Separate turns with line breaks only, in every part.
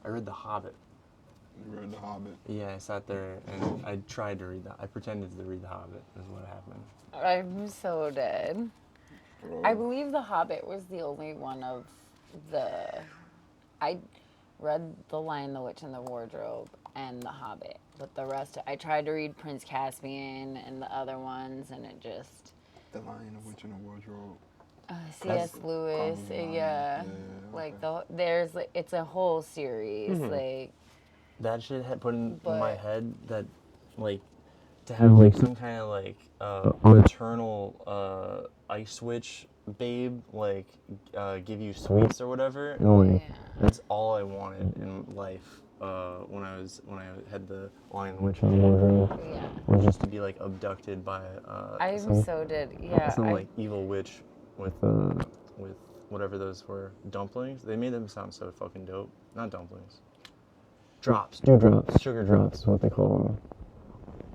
I read The Hobbit.
You read The Hobbit?
Yeah, I sat there and I tried to read that. I pretended to read The Hobbit is what happened.
I'm so dead. I believe The Hobbit was the only one of the... I read The Lion, the Witch, and the Wardrobe and The Hobbit. But the rest, I tried to read Prince Caspian and the other ones, and it just...
The Lion, the Witch, and the Wardrobe.
C.S. Lewis, yeah. Like, it's a whole series, like...
That shit had put in my head that, like, to have, like, some kind of, like, maternal ice witch babe, like, give you sweets or whatever. And, that's all I wanted in life when I had the Lion, the Witch, and the Wardrobe.
Yeah.
Was just to be, like, abducted by some like, evil witch with whatever those were. Dumplings? They made them sound so fucking dope. Not dumplings. Drops. Dewdrops. Sugar drops is what they call them.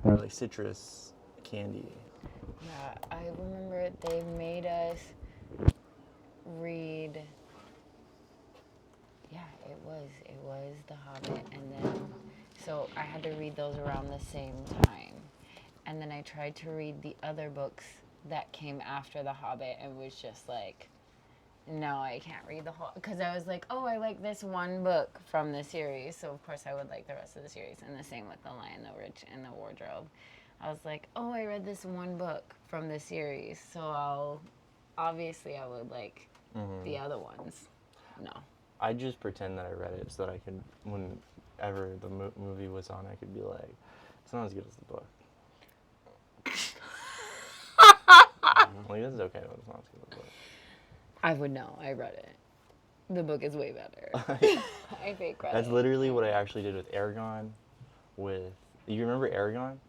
They're like citrus candy.
Yeah, I remember they made us read... Yeah, it was The Hobbit, and then... So I had to read those around the same time. And then I tried to read the other books that came after The Hobbit, and was just like... No, I can't read the whole... Because I was like, oh, I like this one book from the series. So, of course, I would like the rest of the series. And the same with The Lion, the Witch, and the Wardrobe. I was like, oh, I read this one book from the series. So, obviously, I would like the other ones. No.
I just pretend that I read it so that I could, whenever the movie was on, I could be like, it's not as good as the book. Like, this is okay, but it's not as good as the book.
I would know. I read it. The book is way better. I fake read
That's
it.
literally what I actually did with Aragon. You remember Aragon?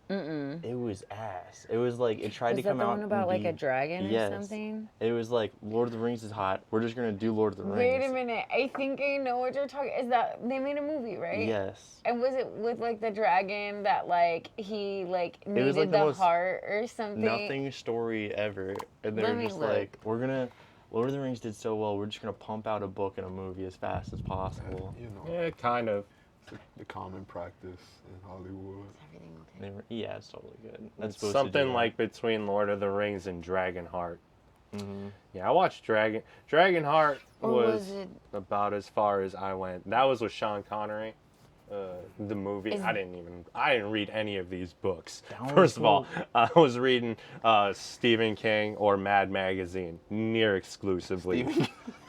Mm-mm.
It was ass. It was like, it tried to come out.
Was that the one about like a dragon or something?
It was like, Lord of the Rings is hot. We're just going to do Lord of the Rings.
Wait a minute. I think I know what you're talking... Is that... They made a movie, right?
Yes.
And was it with like the dragon that like he like needed like the heart or something?
Nothing story ever. And they were just like, we're going to... Lord of the Rings did so well, we're just going to pump out a book and a movie as fast as possible.
You know.
Yeah, kind of.
The common practice in Hollywood.
Is everything okay?
Yeah, it's totally good.
It's something like between Lord of the Rings and Dragonheart.
Mm-hmm.
Yeah, I watched Dragonheart was about as far as I went. That was with Sean Connery. The movie. I didn't read any of these books. First of all, I was reading Stephen King or Mad Magazine near exclusively.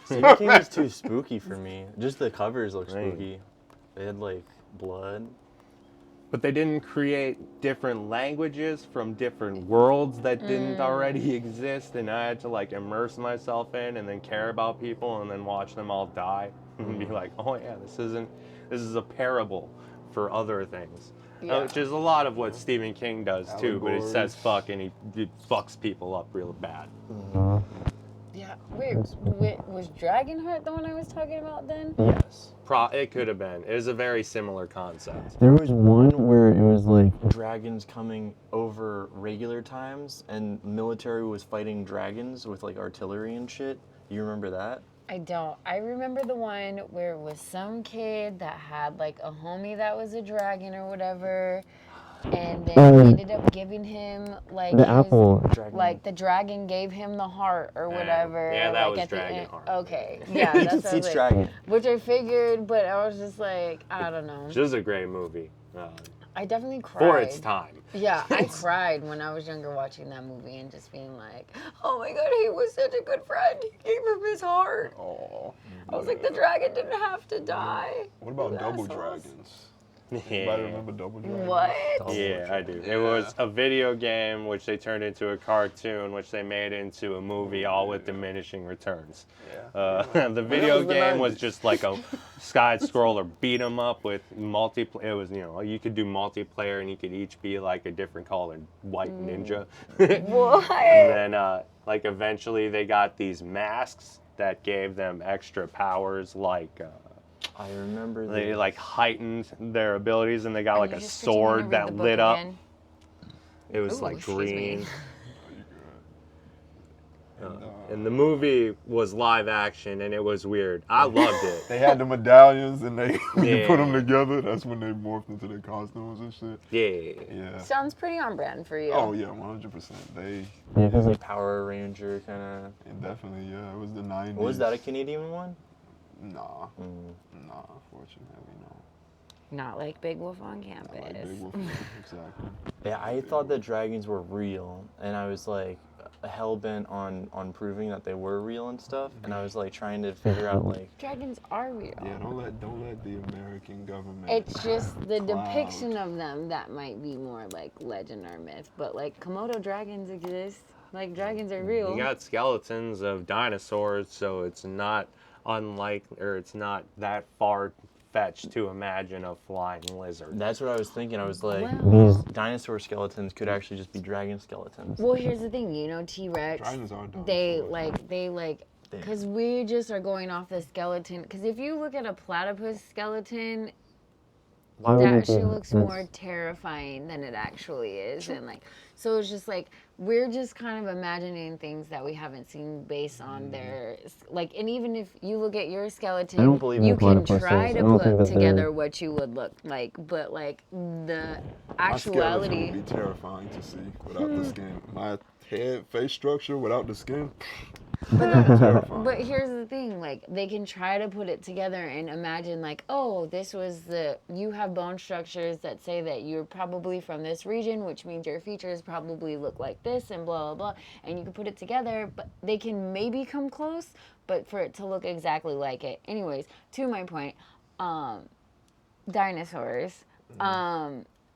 Stephen King is too spooky for me. Just the covers look spooky. They had like blood.
But they didn't create different languages from different worlds that didn't already exist, and I had to like immerse myself in and then care about people and then watch them all die and be like, oh yeah, this is a parable for other things.
Yeah.
Which is a lot of what Stephen King does too, but it says fuck and he fucks people up real bad.
Yeah. Wait, was Dragonheart the one I was talking about then?
Yes.
It could have been. It was a very similar concept.
There was one where it was like dragons coming over regular times and military was fighting dragons with like artillery and shit. You remember that?
I don't. I remember the one where it was some kid that had like a homie that was a dragon or whatever. And then ended up giving him like
the apple.
Like the dragon gave him the heart or whatever.
Yeah, that
like
was
at the end.
Dragonheart.
Okay, yeah, that's what I was like,
dragon.
which I figured, but I was just like, I don't know.
Which is a great movie.
I definitely cried.
For its time.
Yeah, I cried when I was younger watching that movie and just being like, oh my god, he was such a good friend. He gave him his heart.
Oh.
I was like, the dragon didn't have to die.
What about
Those
Double
assholes.
Dragons?
Yeah.
Anybody remember Double Dragons?
What?
Yeah, I do. It was a video game which they turned into a cartoon, which they made into a movie, all with diminishing returns.
Yeah.
The video game was just like a side-scroller beat 'em up with multiplayer. It was, you could do multiplayer, and you could each be like a different colored white ninja.
What?
And then, like, eventually they got these masks that gave them extra powers, like.
I remember
They like heightened their abilities, and they got like a
just pretending to
sword
read
that
the book
lit up.
again?
It was
Ooh,
like
excuse
green.
me.
And the movie was live action, and it was weird. I loved it.
They had the medallions, and when you put them
Yeah.
together, that's when they morphed into their costumes and shit.
Yeah.
Yeah.
Sounds pretty on brand for you.
Oh yeah, 100%.
Yeah, it was like Power Ranger kind of.
Definitely, yeah. It was the 90s.
Was that a Canadian one?
Nah. Nah, unfortunately, no.
Not like Big Wolf on Campus.
Not like Big Wolf, exactly.
Yeah, I thought that dragons were real, and I was like hell bent on proving that they were real and stuff. And I was like trying to figure out like
Dragons are real.
Yeah, don't let the American government.
It's just the
cloud.
depiction of them that might be more like legend or myth. But like Komodo dragons exist. Like dragons are real.
You got skeletons of dinosaurs, so it's not unlikely, or it's not that far-fetched to imagine a flying lizard.
that's what I was thinking. I was like,
Well-
these dinosaur skeletons could actually just be dragon skeletons.
Well, here's the thing. You know, T-Rex.
Dragons are
They
dinosaurs.
like. Because we just are going off the skeleton. Because if you look at a platypus skeleton,
Why would
that
it be-
shit looks
that's-
more terrifying than it actually is. And like, so it's just like, we're just kind of imagining things that we haven't seen based on their, like, and even if you look at your skeleton,
I don't believe in
you can
platypuses.
try
I
to
don't think
put
that
together what you would look like, but like the
My skeleton
actuality.
would be terrifying to see without the skin. My head, face structure without the skin. Terrifying.
But here's the thing, like they can try to put it together and imagine like, oh, this was you have bone structures that say that you're probably from this region, which means your features probably look like this and blah, blah, blah. And you can put it together, but they can maybe come close, but for it to look exactly like it. Anyways, to my point, dinosaurs.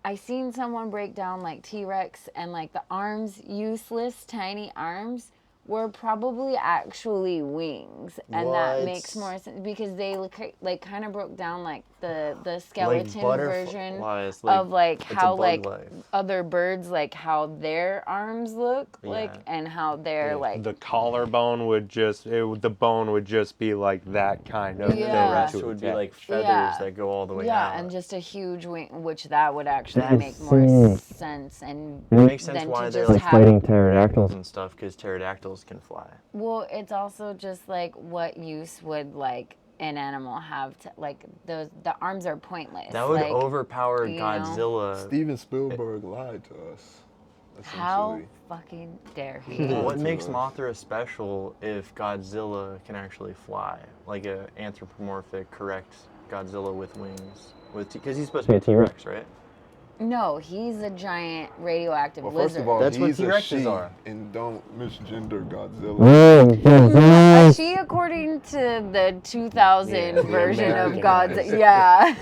I seen someone break down like T-Rex and like the arms, useless tiny arms, were probably actually wings, and that
What?
makes more sense because they look like kind of broke down like the skeleton version
butterflies,
of like
it's a
how
bug
like
life.
other birds like how their arms look like
Yeah.
and how they're like
The collarbone would the bone would just be like that kind of
Yeah.
The
thing.
rest
to
would be
attach.
like feathers
Yeah.
that go all the way
yeah,
out.
and just a huge wing, which that would actually
That's
make more
sick.
sense and
It makes sense
than
why
to
they're
just
like
have-
fighting pterodactyls and stuff, because pterodactyls can fly.
Well, it's also just like what use would like an animal have to like the arms are pointless.
That would
like,
overpower
you know?
Godzilla.
Steven Spielberg lied to us.
How
Essentially.
fucking dare he?
What
to
makes
us.
Mothra special if Godzilla can actually fly? Like a anthropomorphic, correct Godzilla with wings. Because he's supposed to be a T-Rex, right?
No, he's a giant radioactive
Well,
lizard.
first of all,
That's what
he's a
T-Rexes
she,
are.
and don't misgender Godzilla.
Is she according to the 2000
Yeah, the
version of
American
God's?
eyes.
Yeah.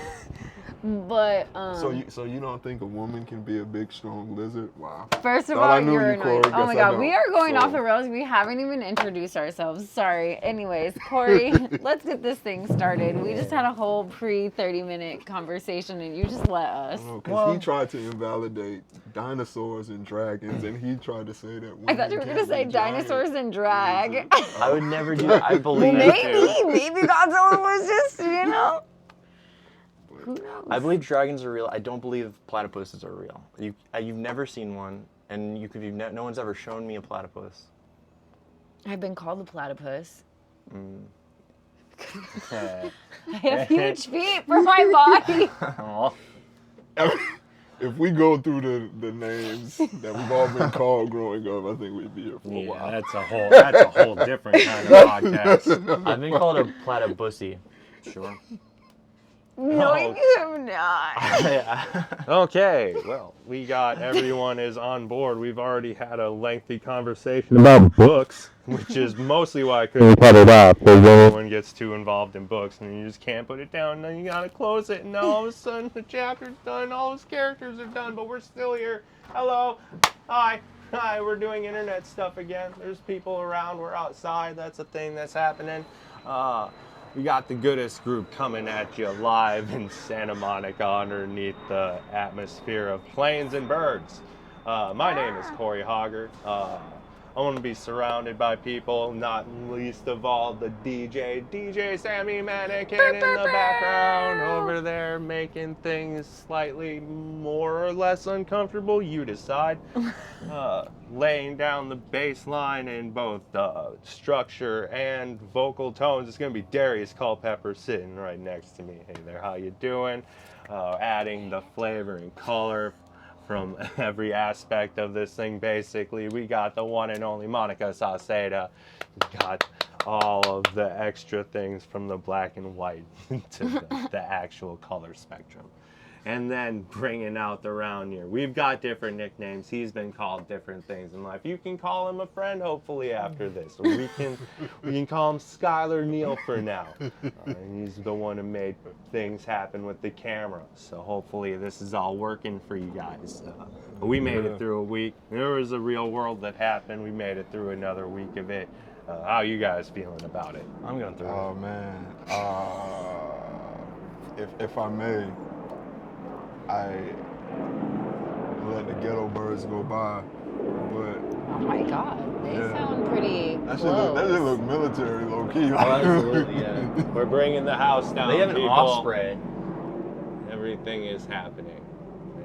But
So you don't think a woman can be a big, strong lizard? Wow.
first of
Thought I
all,
knew
you're
you,
annoying.
Corey.
Oh my
Guess I
God, we
don't.
are going off
So-
the rails. We haven't even introduced ourselves. Sorry. Anyways, Corey, let's get this thing started. We just had a whole 30-minute conversation, and you just let us.
Because he tried to invalidate dinosaurs and dragons, and he tried to say that.
I thought you were gonna say dinosaurs and drag.
I would never do that. I believe
Maybe Godzilla was just, you know. Who knows?
I believe dragons are real. I don't believe platypuses are real. You've never seen one, and no one's ever shown me a platypus.
I've been called a platypus.
Yeah.
I have huge feet for my body.
Aw.
If we go through the names that we've all been called growing up, I think we'd be here for a
Yeah,
while.
that's a whole different kind of podcast.
I've been called a platypussy.
Sure.
No, you have not.
Yeah.
Okay, well, we got everyone is on board. We've already had a lengthy conversation about books, which is mostly why I couldn't cut it off, because everyone gets too involved in books, and you just can't put it down, and then you gotta close it, and then all of a sudden the chapter's done, all his characters are done, but we're still here. Hello. Hi, we're doing internet stuff again. There's people around, we're outside, that's a thing that's happening. We got the GOODest group coming at you live in Santa Monica underneath the atmosphere of planes and birds. My name is Corey Hogger. I want to be surrounded by people, not least of all the DJ Sammy Mannequin in the background over there making things slightly more or less uncomfortable. You decide. Laying down the bass line in both structure and vocal tones. It's going to be Darius Culpepper sitting right next to me. Hey there, how you doing? Adding the flavor and color from every aspect of this thing, basically. We got the one and only Monica Sauceda. We got all of the extra things from the black and white to the actual color spectrum. And then bringing out the round here. We've got different nicknames. He's been called different things in life. You can call him a friend, hopefully, after this. Or we can call him Skylar Neal for now. He's the one who made things happen with the camera. So hopefully this is all working for you guys. But we made it through a week. There was a real world that happened. We made it through another week of it. How you guys feeling about it?
I'm going through it.
Oh, man. If I may, I let the ghetto birds go by, but
Oh my God, they sound pretty
that
close.
shit look military, low key.
Oh, absolutely, yeah.
We're bringing the house down.
They have an
people.
Osprey.
Everything is happening.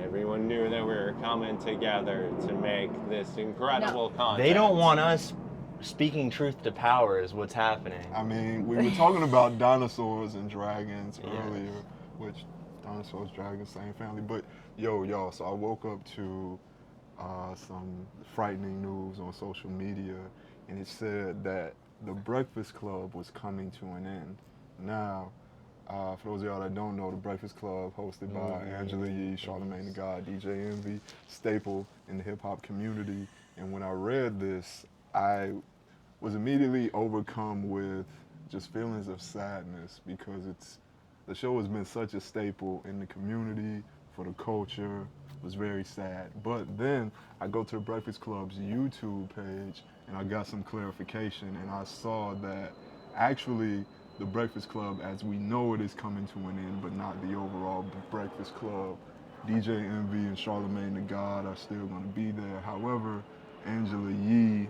Everyone knew that we were coming together to make this incredible content.
They don't want us speaking truth to power is what's happening.
I mean, we were talking about dinosaurs and dragons earlier, which dinosaurs, dragons, same family. But y'all, so I woke up to some frightening news on social media, and it said that the Breakfast Club was coming to an end. Now, for those of y'all that don't know, the Breakfast Club, hosted by Angela Yee, Charlamagne the God, DJ Envy, staple in the hip hop community. And when I read this, I was immediately overcome with just feelings of sadness, because the show has been such a staple in the community, for the culture. It was very sad. But then I go to the Breakfast Club's YouTube page and I got some clarification, and I saw that actually the Breakfast Club as we know it is coming to an end, but not the overall Breakfast Club. DJ Envy and Charlamagne the God are still going to be there. However, Angela Yee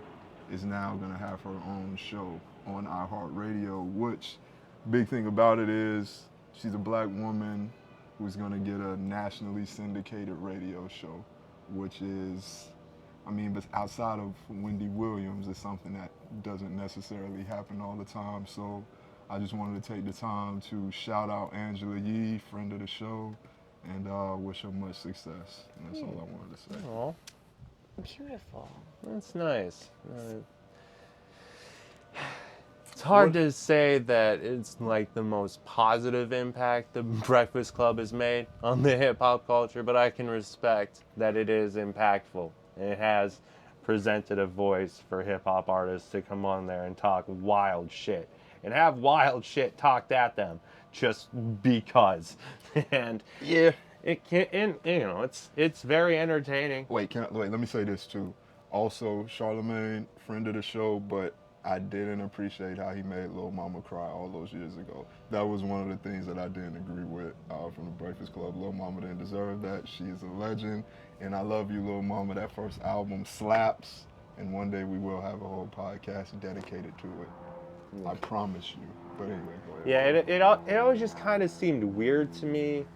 is now going to have her own show on iHeartRadio, which, big thing about it is she's a black woman who's going to get a nationally syndicated radio show, which is, I mean, but outside of Wendy Williams, it's something that doesn't necessarily happen all the time. So I just wanted to take the time to shout out Angela Yee, friend of the show, and wish her much success. And that's all I wanted to say.
Aww.
Beautiful.
That's nice. It's hard to say that it's like the most positive impact the Breakfast Club has made on the hip hop culture, but I can respect that it is impactful. It has presented a voice for hip hop artists to come on there and talk wild shit and have wild shit talked at them just because. And
Yeah.
it can, and, you know, it's very entertaining.
Wait, let me say this too. Also, Charlamagne, friend of the show, but I didn't appreciate how he made Lil Mama cry all those years ago. That was one of the things that I didn't agree with from the Breakfast Club. Lil Mama didn't deserve that. She is a legend, and I love you, Lil Mama. That first album slaps, and one day we will have a whole podcast dedicated to it. I promise you. But anyway, go ahead.
Yeah, it always just kind of seemed weird to me,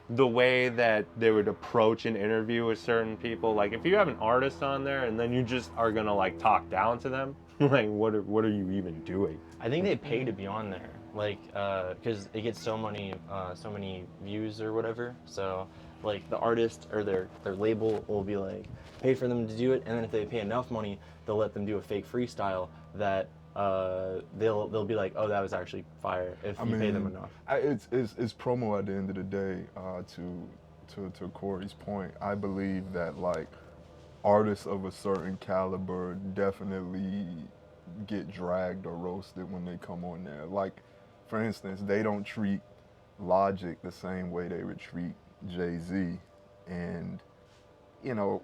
the way that they would approach an interview with certain people. Like, if you have an artist on there and then you just are gonna like talk down to them, like what are you even doing?
I think they pay to be on there, like, because it gets so many views or whatever. So, like, the artist or their label will be like, pay for them to do it, and then if they pay enough money, they'll let them do a fake freestyle that they'll be like, oh, that was actually fire if you pay them enough.
It's promo at the end of the day. To Corey's point, I believe that like artists of a certain caliber definitely get dragged or roasted when they come on there. Like, for instance, they don't treat Logic the same way they would treat Jay-Z, and you know.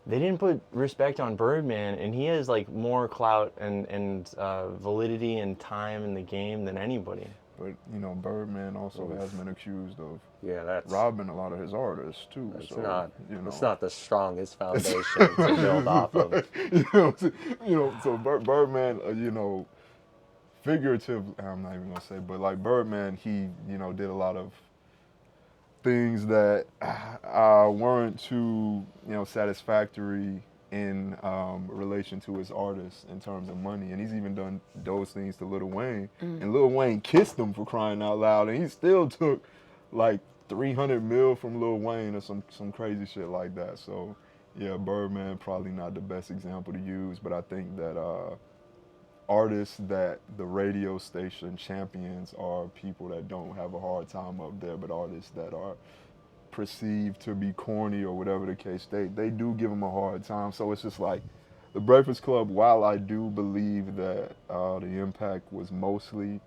They didn't put respect on Birdman, and he has like more clout and validity and time in the game than anybody.
but Birdman also has been accused of
that's
robbing a lot of his artists too.
It's
so
not.
you know,
It's not the strongest foundation to build off of.
So Birdman, figurative. I'm not even gonna say, but like Birdman, he did a lot of things that weren't too satisfactory in relation to his artists in terms of money, and he's even done those things to Lil Wayne, and Lil Wayne kissed him for crying out loud, and he still took like 300 mil from Lil Wayne or some crazy shit like that. So yeah, Birdman probably not the best example to use, but I think that artists that the radio station champions are people that don't have a hard time up there, but artists that are perceived to be corny or whatever the case, they do give them a hard time. So it's just like the Breakfast Club, while I do believe that the impact was mostly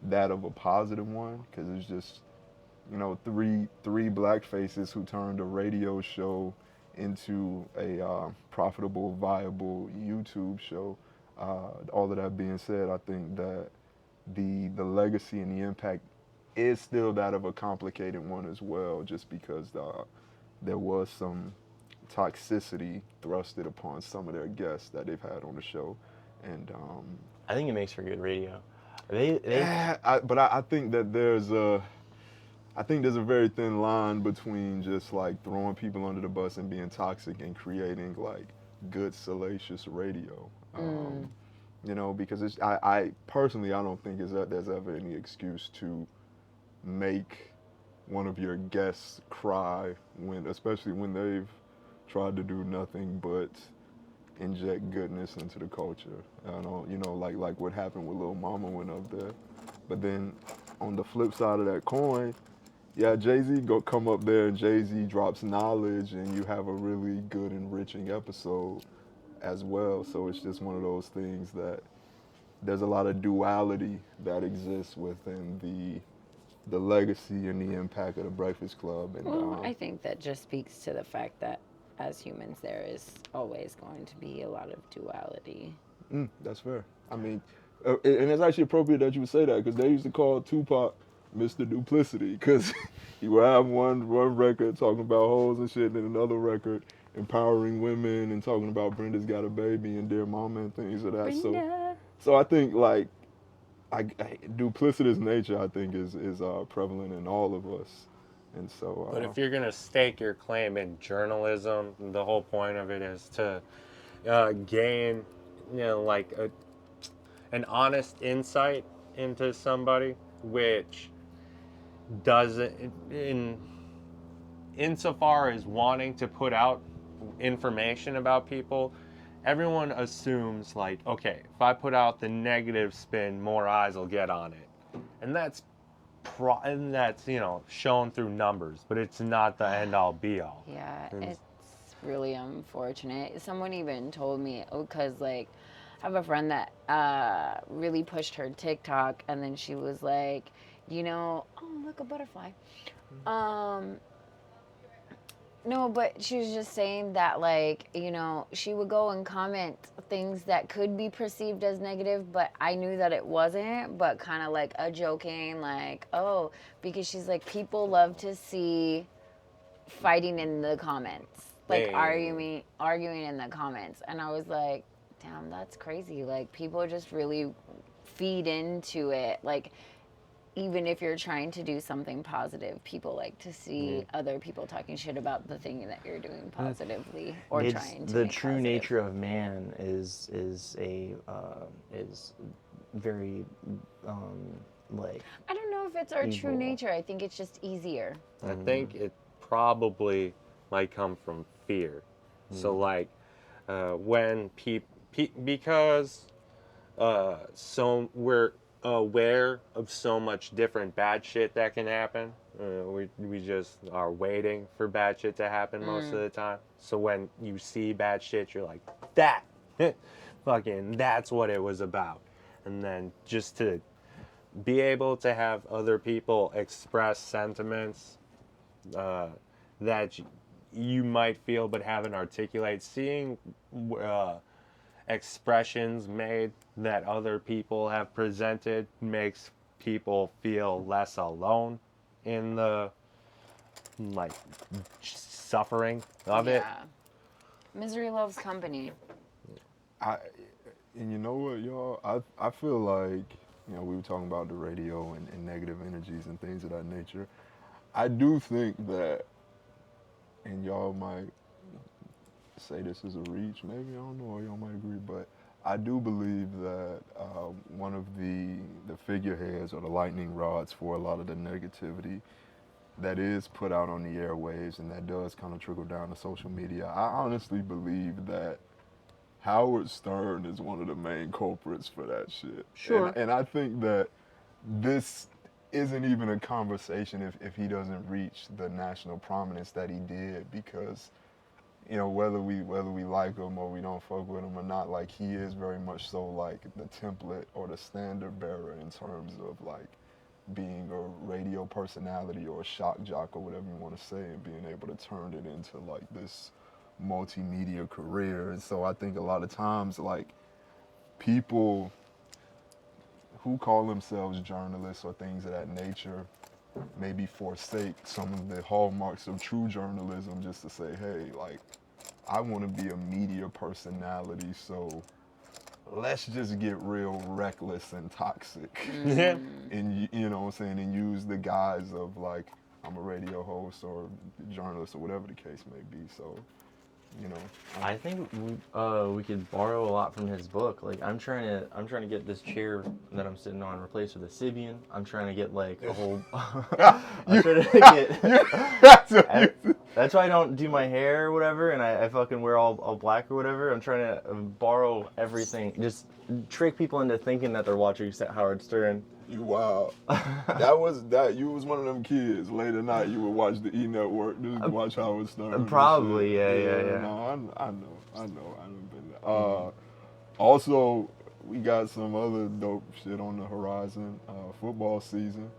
that of a positive one, because it's just three black faces who turned a radio show into a profitable, viable YouTube show. All of that being said, I think that the legacy and the impact is still that of a complicated one as well, just because there was some toxicity thrusted upon some of their guests that they've had on the show, and
I think it makes for good radio.
But I think that there's a very thin line between just like throwing people under the bus and being toxic and creating like good salacious radio. Because I personally, I don't think there's ever any excuse to make one of your guests cry especially when they've tried to do nothing but inject goodness into the culture. Like what happened with Lil Mama went up there. But then on the flip side of that coin, yeah, Jay-Z come up there and Jay-Z drops knowledge and you have a really good enriching episode as well. So it's just one of those things that there's a lot of duality that exists within the legacy and the impact of the Breakfast Club. And
I think that just speaks to the fact that as humans there is always going to be a lot of duality.
That's fair. I mean, and it's actually appropriate that you would say that, because they used to call Tupac Mr. Duplicity, because he would have one record talking about hoes and shit, and then another record empowering women and talking about Brenda's got a baby and Dear Mama and things of that.
Brenda.
So I think like duplicitous nature, I think is prevalent in all of us, and so.
But if you're gonna stake your claim in journalism, the whole point of it is to gain, like an honest insight into somebody, which doesn't insofar as wanting to put out information about people, everyone assumes like, okay, if I put out the negative spin, more eyes will get on it, and that's shown through numbers, but it's not the end all be all.
Yeah, it's really unfortunate. Someone even told me, because like I have a friend that really pushed her TikTok, and then she was like, oh, look, a butterfly. No, but she was just saying that, like, she would go and comment things that could be perceived as negative, but I knew that it wasn't, but kind of like a joking, like, oh, because she's like, people love to see fighting in the comments, like arguing in the comments. And I was like, damn, that's crazy. Like, people just really feed into it. Like, even if you're trying to do something positive, people like to see other people talking shit about the thing that you're doing positively or trying to
the
make
true
positive.
nature of man is very like.
I don't know if it's our true nature. I think it's just easier.
I think it probably might come from fear. So like when because so we're aware of so much different bad shit that can happen. We just are waiting for bad shit to happen most of the time. So when you see bad shit, you're like, that, fucking, that's what it was about. And then just to be able to have other people express sentiments that you might feel but haven't articulated, seeing expressions made that other people have presented makes people feel less alone in the like suffering of it.
Misery loves company.
And you know what, y'all? I feel like, you know, we were talking about the radio and negative energies and things of that nature. I do think that, and y'all might say this is a reach, maybe, I don't know, or y'all might agree, but I do believe that one of the figureheads or the lightning rods for a lot of the negativity that is put out on the airwaves and that does kind of trickle down to social media, I honestly believe that Howard Stern is one of the main culprits for that shit.
Sure.
And I think that this isn't even a conversation if he doesn't reach the national prominence that he did, because, you know, whether we like him or we don't fuck with him or not, like, he is very much so like the template or the standard bearer in terms of like being a radio personality or a shock jock or whatever you want to say, and being able to turn it into like this multimedia career. And so I think a lot of times, like, people who call themselves journalists or things of that nature maybe forsake some of the hallmarks of true journalism just to say, hey, like, I want to be a media personality, so let's just get real reckless and toxic.
Yeah.
And, you know what I'm saying, and use the guise of like, I'm a radio host or journalist or whatever the case may be. So, you know,
I think we could borrow a lot from his book. Like, I'm trying to get this chair that I'm sitting on replaced with a Sibian. I'm trying to get like a whole. I'm trying to get. That's why I don't do my hair or whatever, and I fucking wear all black or whatever. I'm trying to borrow everything, just trick people into thinking that they're watching Howard Stern.
You wow. You was one of them kids. Late at night, you would watch the E! Network, just watch Howard Stern.
Probably, yeah.
No, I know. I haven't been there. Also, we got some other dope shit on the horizon. Football season.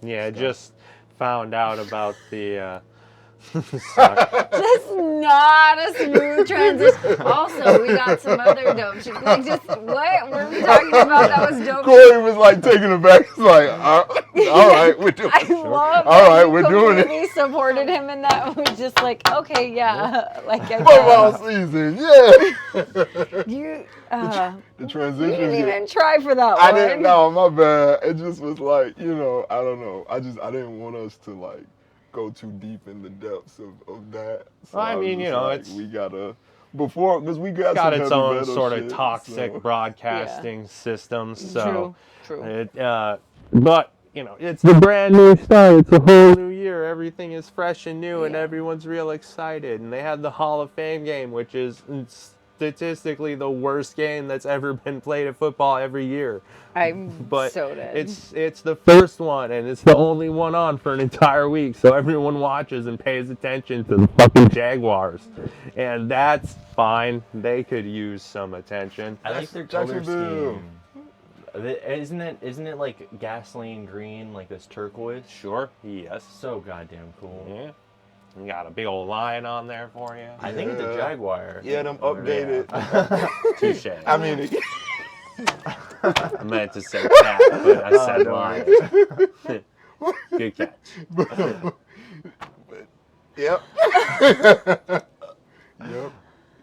Yeah, just found out about the.
Just not a smooth transition. Also, we got some other dope shit. Like, just what were we talking about? That was dope.
Corey was like taking it back. He's like, all right, we're doing it.
I love
All right,
that
we're doing it.
We supported him in that. We just like, okay, yeah. Like, I
Football season, yeah.
You,
the transition.
you didn't even try for that one.
I didn't know, my bad. It just was like, you know, I don't know. I didn't want us to like go too deep in the depths of that. So
Well, I mean, you know,
like,
it's
we gotta because we got
its
some
own
metal
sort of
shit,
toxic
so.
broadcasting system. So,
True.
But you know, it's the brand new start. It's a whole new year. Everything is fresh and new, and everyone's real excited. And they had the Hall of Fame game, which is statistically the worst game that's ever been played at football every year.
But so dead.
It's the first one, and it's the only one on for an entire week, so everyone watches and pays attention to the fucking Jaguars, and that's fine. They could use some attention.
I like their color scheme. Isn't it like gasoline green, like this turquoise?
Sure. Yes.
So goddamn cool.
Yeah. You got a big old lion on there for you.
I think it's a Jaguar.
Yeah, them updated.
Touche.
I mean,
I meant to say cat, but I said lion. Good catch.
Yep. Yep.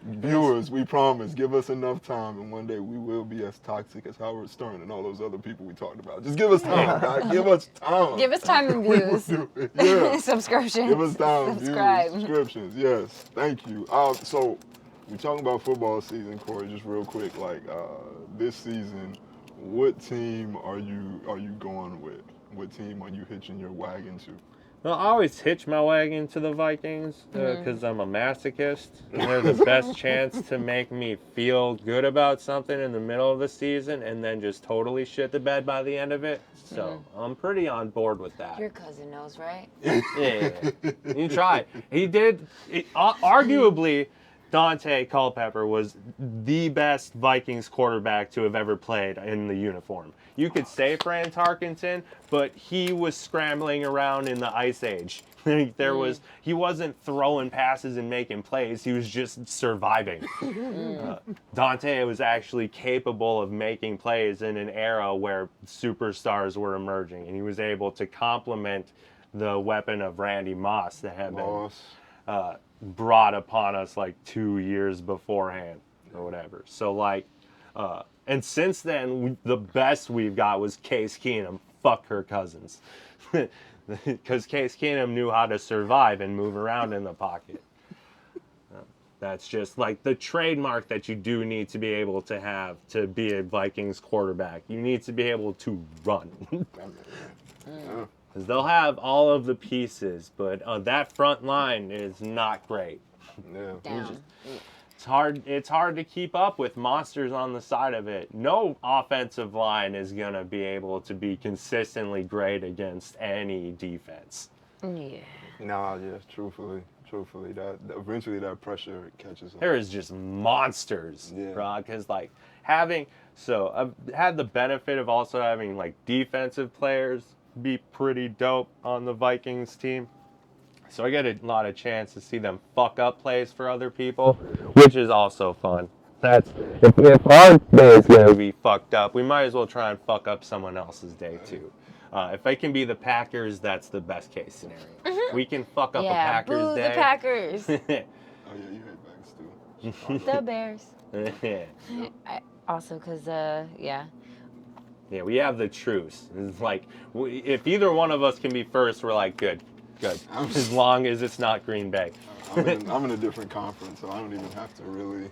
Viewers, we promise, give us enough time, and one day we will be as toxic as Howard Stern and all those other people we talked about. Just give us time, guys. Give us time.
Give us time and views.
Yeah.
Subscriptions.
Give us time,
Subscribe.
views, subscriptions. Yes, thank you. So we're talking about football season, Corey. Just real quick, like this season, what team are you going with? What team are you hitching your wagon to?
Well, I always hitch my wagon to the Vikings because I'm a masochist. And they're the best chance to make me feel good about something in the middle of the season and then just totally shit the bed by the end of it. So I'm pretty on board with that.
Your cousin knows, right?
Yeah. You try. He did. Arguably, Dante Culpepper was the best Vikings quarterback to have ever played in the uniform. You could say Fran Tarkenton, but he was scrambling around in the Ice Age. He wasn't throwing passes and making plays. He was just surviving. Dante was actually capable of making plays in an era where superstars were emerging, and he was able to complement the weapon of Randy Moss that had been brought upon us like 2 years beforehand or whatever. So like, and since then, the best we've got was Case Keenum. Fuck Kirk Cousins. Because Case Keenum knew how to survive and move around in the pocket. That's just like the trademark that you do need to be able to have to be a Vikings quarterback. You need to be able to run. Because they'll have all of the pieces, but that front line is not great.
Yeah.
It's hard to keep up with monsters on the side of it. No offensive line is going to be able to be consistently great against any defense.
Yeah.
Nah, yeah, truthfully, that eventually that pressure catches up.
There is just monsters, bro. Because like I've had the benefit of also having like defensive players be pretty dope on the Vikings team. So I get a lot of chance to see them fuck up plays for other people, which is also fun. That's if our day is gonna be fucked up, we might as well try and fuck up someone else's day too. If I can be the Packers, that's the best case scenario. We can fuck up a Packers
boo
day.
The Packers.
Oh yeah, you hate Packers too.
The Bears. Also, because
Yeah, we have the truce. It's like if either one of us can be first, we're like good. As long as it's not Green Bay.
I'm in a different conference, so I don't even have to really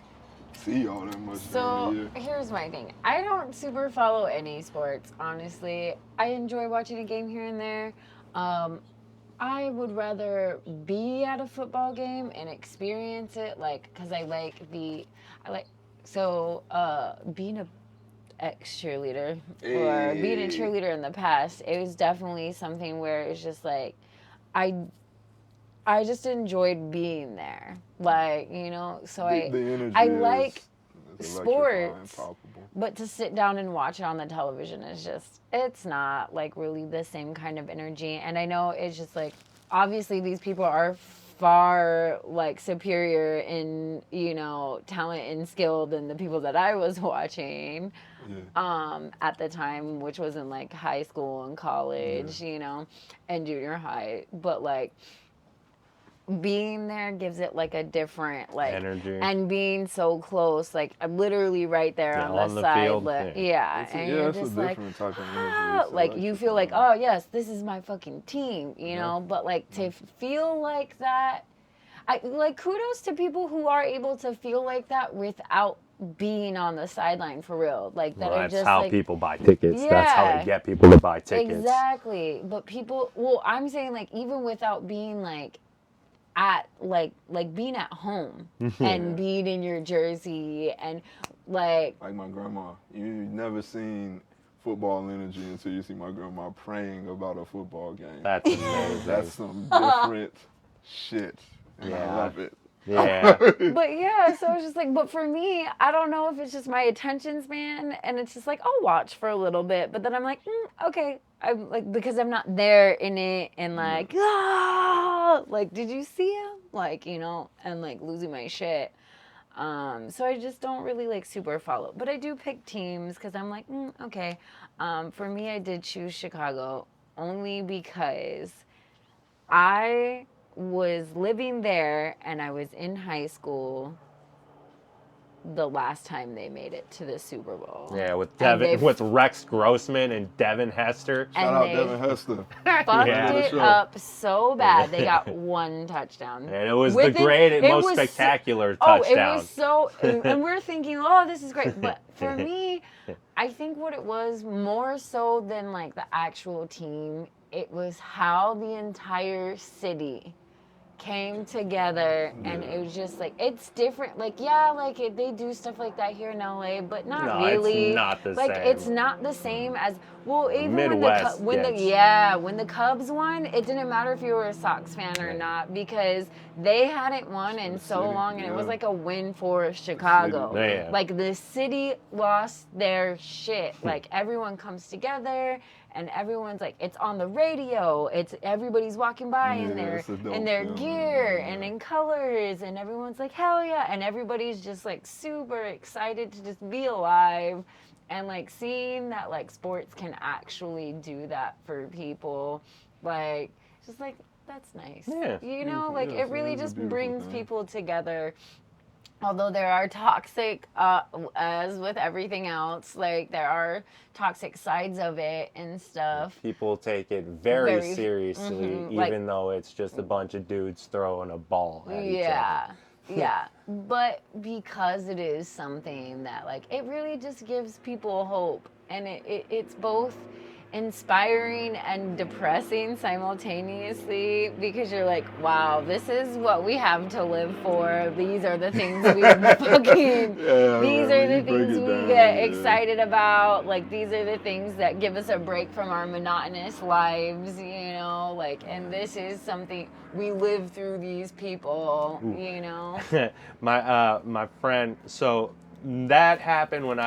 see all that much during the year.
Here's my thing. I don't super follow any sports, honestly. I enjoy watching a game here and there. I would rather be at a football game and experience it, like, because being a ex-cheerleader or being a cheerleader in the past, it was definitely something where it's just like, I just enjoyed being there, like, you know. So I like sports, but to sit down and watch it on the television is just, it's not like really the same kind of energy. And I know it's just like, obviously these people are far like superior in, you know, talent and skill than the people that I was watching. At the time, which was in like high school and college, you know, and junior high. But like being there gives it like a different like
energy,
and being so close, like I'm literally right there on the side.
Field,
and you're just like,
type of energy.
like you feel like, oh yes, this is my fucking team, you know. But like to feel like that, I like kudos to people who are able to feel like that without being on the sideline for real, like that are just
that's how
like,
people buy tickets. That's how they get people to buy tickets.
Exactly. But people, well, I'm saying like even without being like at like being at home and being in your jersey and like
my grandma, you never seen football energy until you see my grandma praying about a football game.
That's amazing.
That's some different shit, and I love it.
Yeah.
But yeah, so it's just like, but for me, I don't know if it's just my attention span, and it's just like I'll watch for a little bit, but then I'm like, okay, I'm like, because I'm not there in it, and like, like, did you see him? Like, you know, and like losing my shit. So I just don't really like super follow, but I do pick teams because I'm like, okay. For me, I did choose Chicago only because I was living there and I was in high school the last time they made it to the Super Bowl.
Yeah, with Rex Grossman and Devin Hester.
Shout out Devin Hester.
Fucked it up so bad. They got one touchdown.
And it was most spectacular touchdown.
It was so, and we're thinking, oh, this is great. But for me, I think what it was more so than like the actual team, it was how the entire city came together, and it was just like, it's different. Like, yeah, like they do stuff like that here in LA, but not really.
It's not the
like,
same.
It's not the same as, well, even
Midwest
when the Cubs won, it didn't matter if you were a Sox fan or not, because they hadn't won in so long, and it was like a win for Chicago. Like, the city lost their shit. Like, everyone comes together, and everyone's like, it's on the radio. It's everybody's walking by in their gear and in colors, and everyone's like, hell yeah! And everybody's just like super excited to just be alive, and like seeing that like sports can actually do that for people, like just like that's nice.
Yeah.
You know, like it really just brings people together. Although there are toxic, as with everything else, like there are toxic sides of it and stuff.
People take it very seriously, even though it's just a bunch of dudes throwing a ball at each other.
Yeah, but because it is something that, like, it really just gives people hope, and it's both inspiring and depressing simultaneously, because you're like, wow, this is what we have to live for. These are the things we fucking, these are the things we get excited about. Like, these are the things that give us a break from our monotonous lives, you know, like, and this is something, we live through these people, you know.
My friend, so that happened when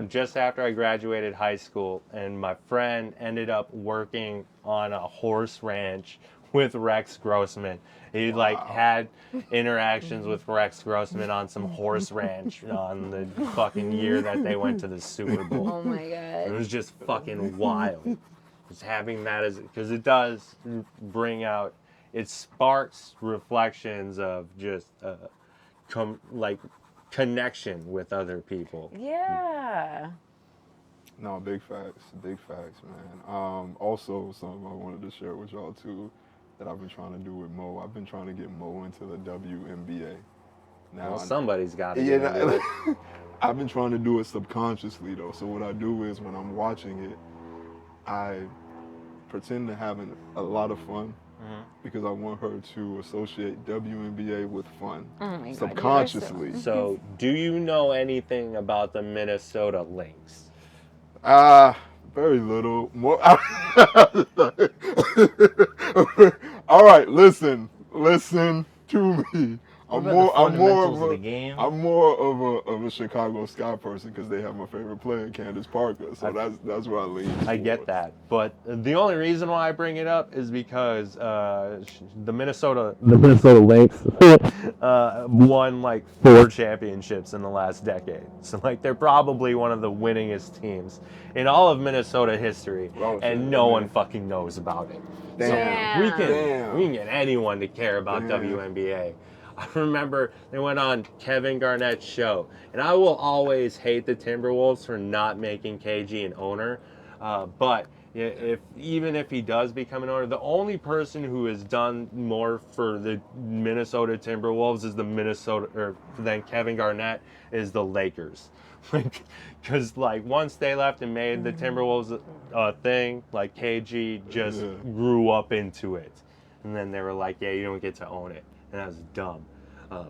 just after I graduated high school, and my friend ended up working on a horse ranch with Rex Grossman. He had interactions with Rex Grossman on some horse ranch on the fucking year that they went to the Super Bowl.
Oh my god.
It was just fucking wild. Just having that because it does bring out, it sparks reflections of just connection with other people.
Yeah.
No, big facts, man. Also, something I wanted to share with y'all too, that I've been trying to do with Mo. I've been trying to get Mo into the WNBA. Now,
well, somebody's got to get into it.
I've been trying to do it subconsciously though. So what I do is when I'm watching it, I pretend to have a lot of fun. Because I want her to associate WNBA with fun, subconsciously.
So, do you know anything about the Minnesota Lynx?
Very little. More. All right, listen to me. I'm more of a Chicago Sky person because they have my favorite player, Candace Parker. So that's where I lean.
I get that, but the only reason why I bring it up is because the Minnesota Lynx won like 4 championships in the last decade. So like they're probably one of the winningest teams in all of Minnesota history, and no one fucking knows about it.
Damn.
So we can get anyone to care about WNBA. I remember they went on Kevin Garnett's show, and I will always hate the Timberwolves for not making KG an owner, but even if he does become an owner, the only person who has done more for the Minnesota Timberwolves than Kevin Garnett is the Lakers. Because once they left and made the Timberwolves a thing, like KG just grew up into it, and then they were like, yeah, you don't get to own it. And that was dumb.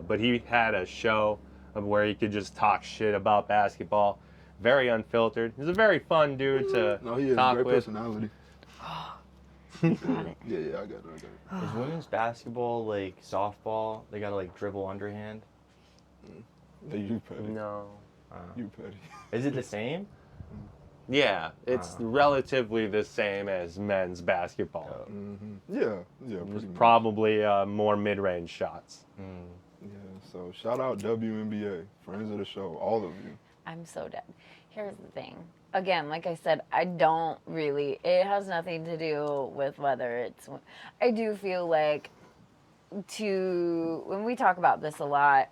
But he had a show where he could just talk shit about basketball. Very unfiltered. He's a very fun dude to talk with.
He has great personality.
Got it.
Yeah, I got it.
Is women's basketball like softball? They gotta like dribble underhand?
You petty.
No.
You petty.
Is it the same?
Yeah, it's relatively the same as men's basketball.
Yeah,
There's probably more mid-range shots.
Yeah, so shout out WNBA, friends of the show, all of you.
I'm so dead. Here's the thing. Again, like I said, I don't really, it has nothing to do with whether it's, I do feel like when we talk about this a lot,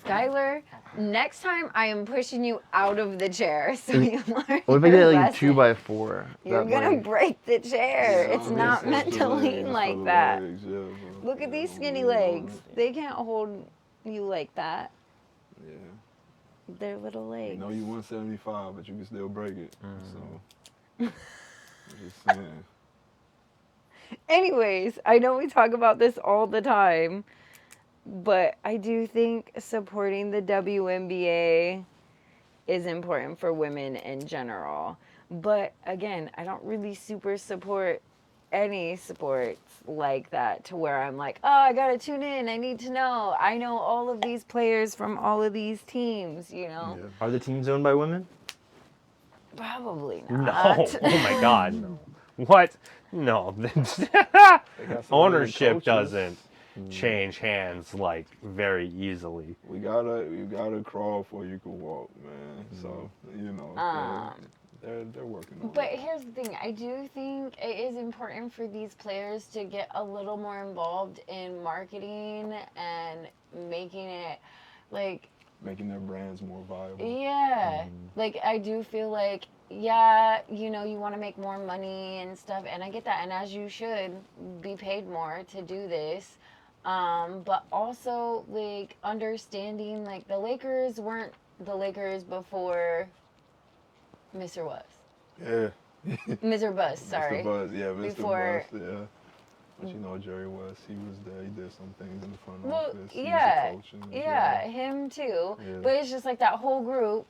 Skylar, next time I am pushing you out of the chair so you learn.
What if I get like 2x4?
You're gonna break the chair. It's not meant to lean like that. Look at these skinny legs. They can't hold you like that.
Yeah.
They're little legs.
You know you 175, but you can still break it. So, I'm just saying.
Anyways, I know we talk about this all the time, but I do think supporting the WNBA is important for women in general. But again, I don't really super support any sports like that to where I'm like, oh, I gotta tune in. I need to know. I know all of these players from all of these teams, you know?
Yeah. Are the teams owned by women?
Probably
No.
not.
Oh my God, no. What? No. Ownership doesn't change hands like very easily.
You gotta crawl before you can walk, man. So you know, they're working on
But
it.
here's the thing, I do think it is important for these players to get a little more involved in marketing and making it like
Making their brands more viable.
yeah, like I do feel like yeah, you know, you want to make more money and stuff, and I get that, and as you should be paid more to do this. But also like understanding like the Lakers weren't the Lakers before Mr. Was.
Yeah.
Mr. Bus, sorry.
Mr. Buzz, yeah, Mr.
Before-
Buzz, yeah. But you know, Jerry West, he was there. He did some things in the front
Well,
office. He
yeah,
was a coach
yeah, him too.
Yeah.
But it's just like that whole group.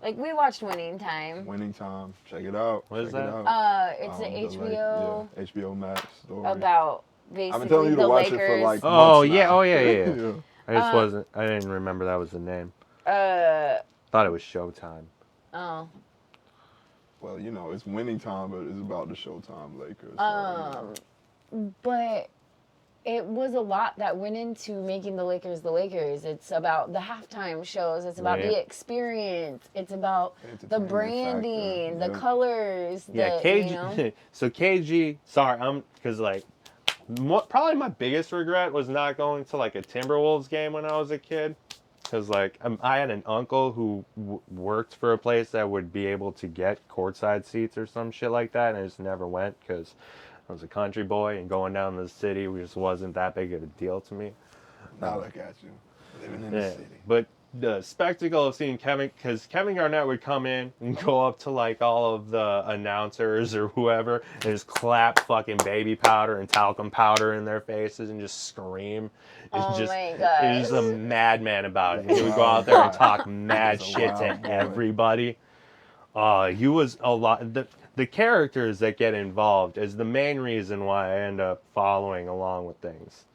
Like we watched Winning Time.
Winning Time. Check it out.
What is
Check
that?
It out.
It's an
The
HBO
HBO Max story.
about
I've been
basically
telling you
the
to watch
Lakers.
it for like
Oh
months
yeah,
now.
oh yeah.
Yeah.
I just wasn't. I didn't remember that was the name.
Uh
Thought it was Showtime.
oh.
Well, you know, it's Winning Time, but it's about the Showtime Lakers. So,
But it was a lot that went into making the Lakers the Lakers. It's about the halftime shows. It's about the experience. It's about the
Entertainment
branding,
factor,
the
yeah.
colors.
Yeah,
the,
KG.
You know?
So KG. Sorry, because like, probably my biggest regret was not going to like a Timberwolves game when I was a kid. Because like I had an uncle who worked for a place that would be able to get courtside seats or some shit like that, and I just never went because I was a country boy and going down to the city just wasn't that big of a deal to me.
now look at you, living in the city.
But the spectacle of seeing because Kevin Garnett would come in and go up to like all of the announcers or whoever and just clap fucking baby powder and talcum powder in their faces and just scream.
Oh
Just,
my God.
He was a madman about it. He would go out there and talk mad
He's a
shit to
wild boy.
everybody. He was a lot. The characters that get involved is the main reason why I end up following along with things.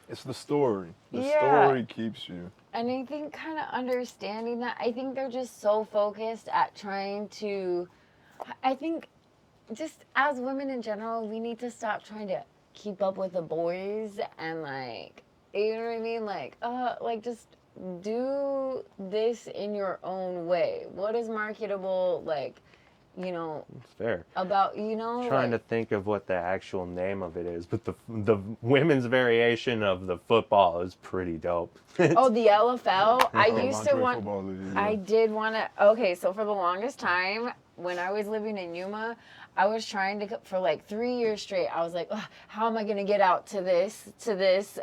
It's the story. The
Yeah.
story keeps you.
And I think kind of understanding that, I think they're just so focused at trying to, I think just as women in general, we need to stop trying to keep up with the boys and like, you know what I mean? Like just do this in your own way. What is marketable, like, you know,
It's fair.
about, you know,
Trying
like,
to think of what the actual name of it is, but the women's variation of the football is pretty dope.
oh, the LFL. I
Oh,
used to
Lingerie
want,
Football League, yeah.
I did want to, okay, so for the longest time, when I was living in Yuma, I was trying to, for like 3 years straight, I was like, oh, how am I going to get out to this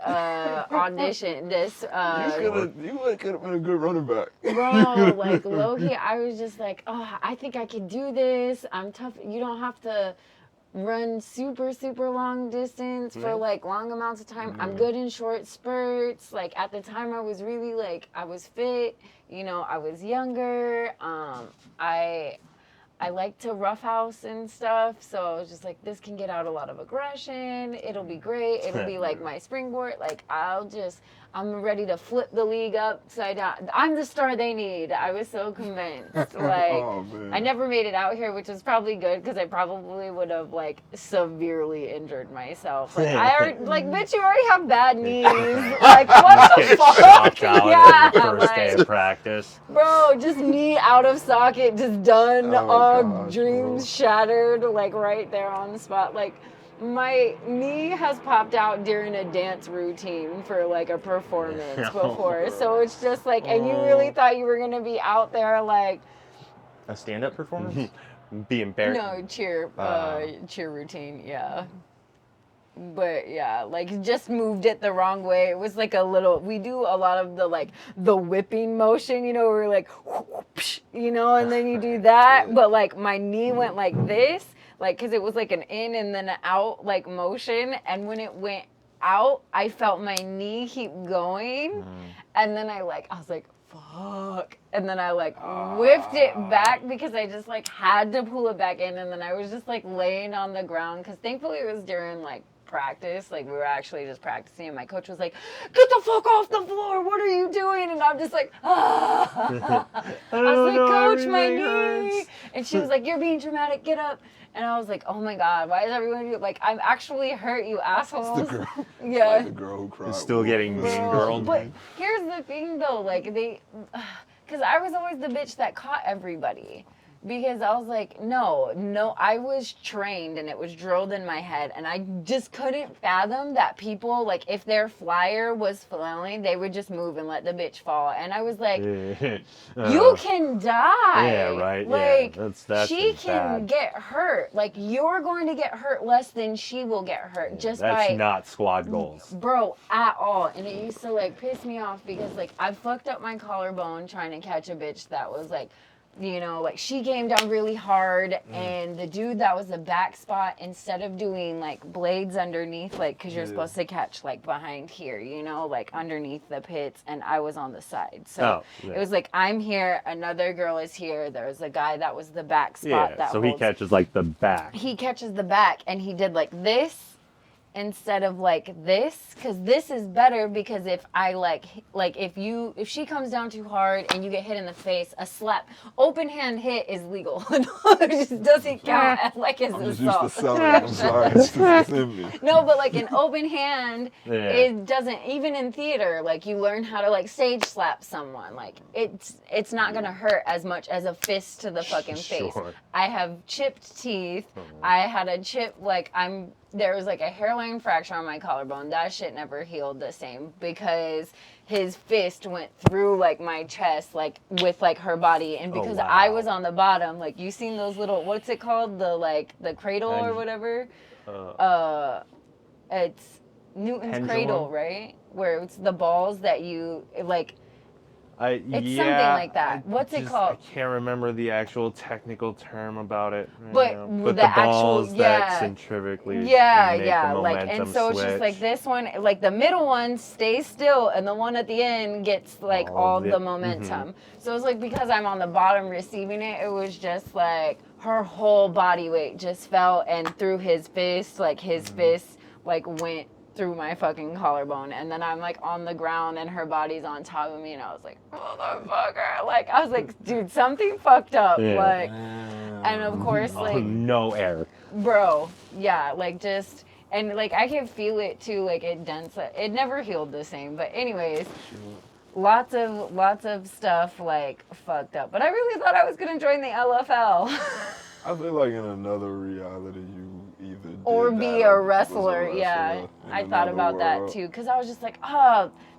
audition, this,
You could have been a good running back.
bro, like low-key, I was just like, oh, I think I could do this. I'm tough. You don't have to run super, super long distance for like long amounts of time. I'm good in short spurts. Like at the time I was really like, I was fit, you know, I was younger. I like to roughhouse and stuff, so I was just like, this can get out a lot of aggression. It'll be great. It'll be like my springboard. Like I'm ready to flip the league upside down. I'm the star they need. I was so convinced. Like,
Oh, man.
I never made it out here, which was probably good because I probably would have like severely injured myself. Like bitch, you already have bad knees. Like, what the
Get
fuck?
chopped out
Yeah,
the first day
like-
of practice.
Bro, just knee out of socket, just done.
Oh,
All
gosh,
dreams shattered, like right there on the spot. Like my knee has popped out during a dance routine for like a performance before. So it's just like, and you really thought you were gonna be out there like,
A stand-up performance?
Be embarrassed.
no, cheer routine, yeah. But yeah, like just moved it the wrong way. It was like we do a lot of the whipping motion, you know, where we're like, you know, and then you do that. But like my knee went like this. like, because it was like an in and then an out, like, motion. And when it went out, I felt my knee keep going. And then I was like, fuck. And then I like whipped it back because I just like had to pull it back in. And then I was just like laying on the ground because thankfully it was during like practice. Like we were actually just practicing and my coach was like, get the fuck off the floor. What are you doing? And I'm just like, ah. I was like, coach, my knee. And she was like, you're being dramatic. Get up. And I was like, oh my God, why is everyone like, I'm actually hurt, you assholes.
It's the girl.
Yeah.
Like the girl who cried.
It's still getting mean girl.
But here's the thing though, like because I was always the bitch that caught everybody. Because I was like, no, I was trained and it was drilled in my head. And I just couldn't fathom that people, like, if their flyer was flailing, they would just move and let the bitch fall. And I was like, you can die.
Yeah, right.
Like,
yeah, that's
she
bad.
can get hurt. Like, you're going to get hurt less than she will get hurt just
That's
by...
not squad goals.
Bro, at all. And it used to, like, piss me off because, like, I fucked up my collarbone trying to catch a bitch that was, like, you know, like she came down really hard and the dude that was the back spot, instead of doing like blades underneath, like, cause you're supposed to catch like behind here, you know, like underneath the pits, and I was on the side. So it was like, I'm here, another girl is here. There's a guy that was the back spot that
so he catches like the back.
He catches the back and he did like this instead of like this, because this is better, because if I like if she comes down too hard and you get hit in the face, a slap, open hand hit is legal. It just doesn't count as like as
I'm
assault.
just used to selling it. I'm sorry, it's in me.
No, but like an open hand, it doesn't, even in theater, like you learn how to like stage slap someone. Like it's not gonna hurt as much as a fist to the fucking face. I have chipped teeth. I had a chip, there was like a hairline fracture on my collarbone. That shit never healed the same because his fist went through like my chest, like with like her body. And because I was on the bottom, like you seen those little, what's it called? The cradle or whatever. It's Newton's
pendulum?
Cradle, right? Where it's the balls that you like. It's something like that. What's it called?
I can't remember the actual technical term about it.
But
the balls that centrifugally make the
like, and so
switch.
it's just like this one, like the middle one stays still, and the one at the end gets like all the momentum. So it's like, because I'm on the bottom receiving it, it was just like her whole body weight just fell, and through his fist, like his fist like went through my fucking collarbone, and then I'm like on the ground and her body's on top of me, and I was like, motherfucker, like I was like, dude, something fucked up, like, and of course, like,
no air,
bro, like just, and like I can feel it too, like it dents, it never healed the same, but anyways, lots of stuff like fucked up, but I really thought I was gonna join the LFL.
I feel like in another reality, you either did
or be a wrestler.
Yeah,
I thought about that too, because I was just like,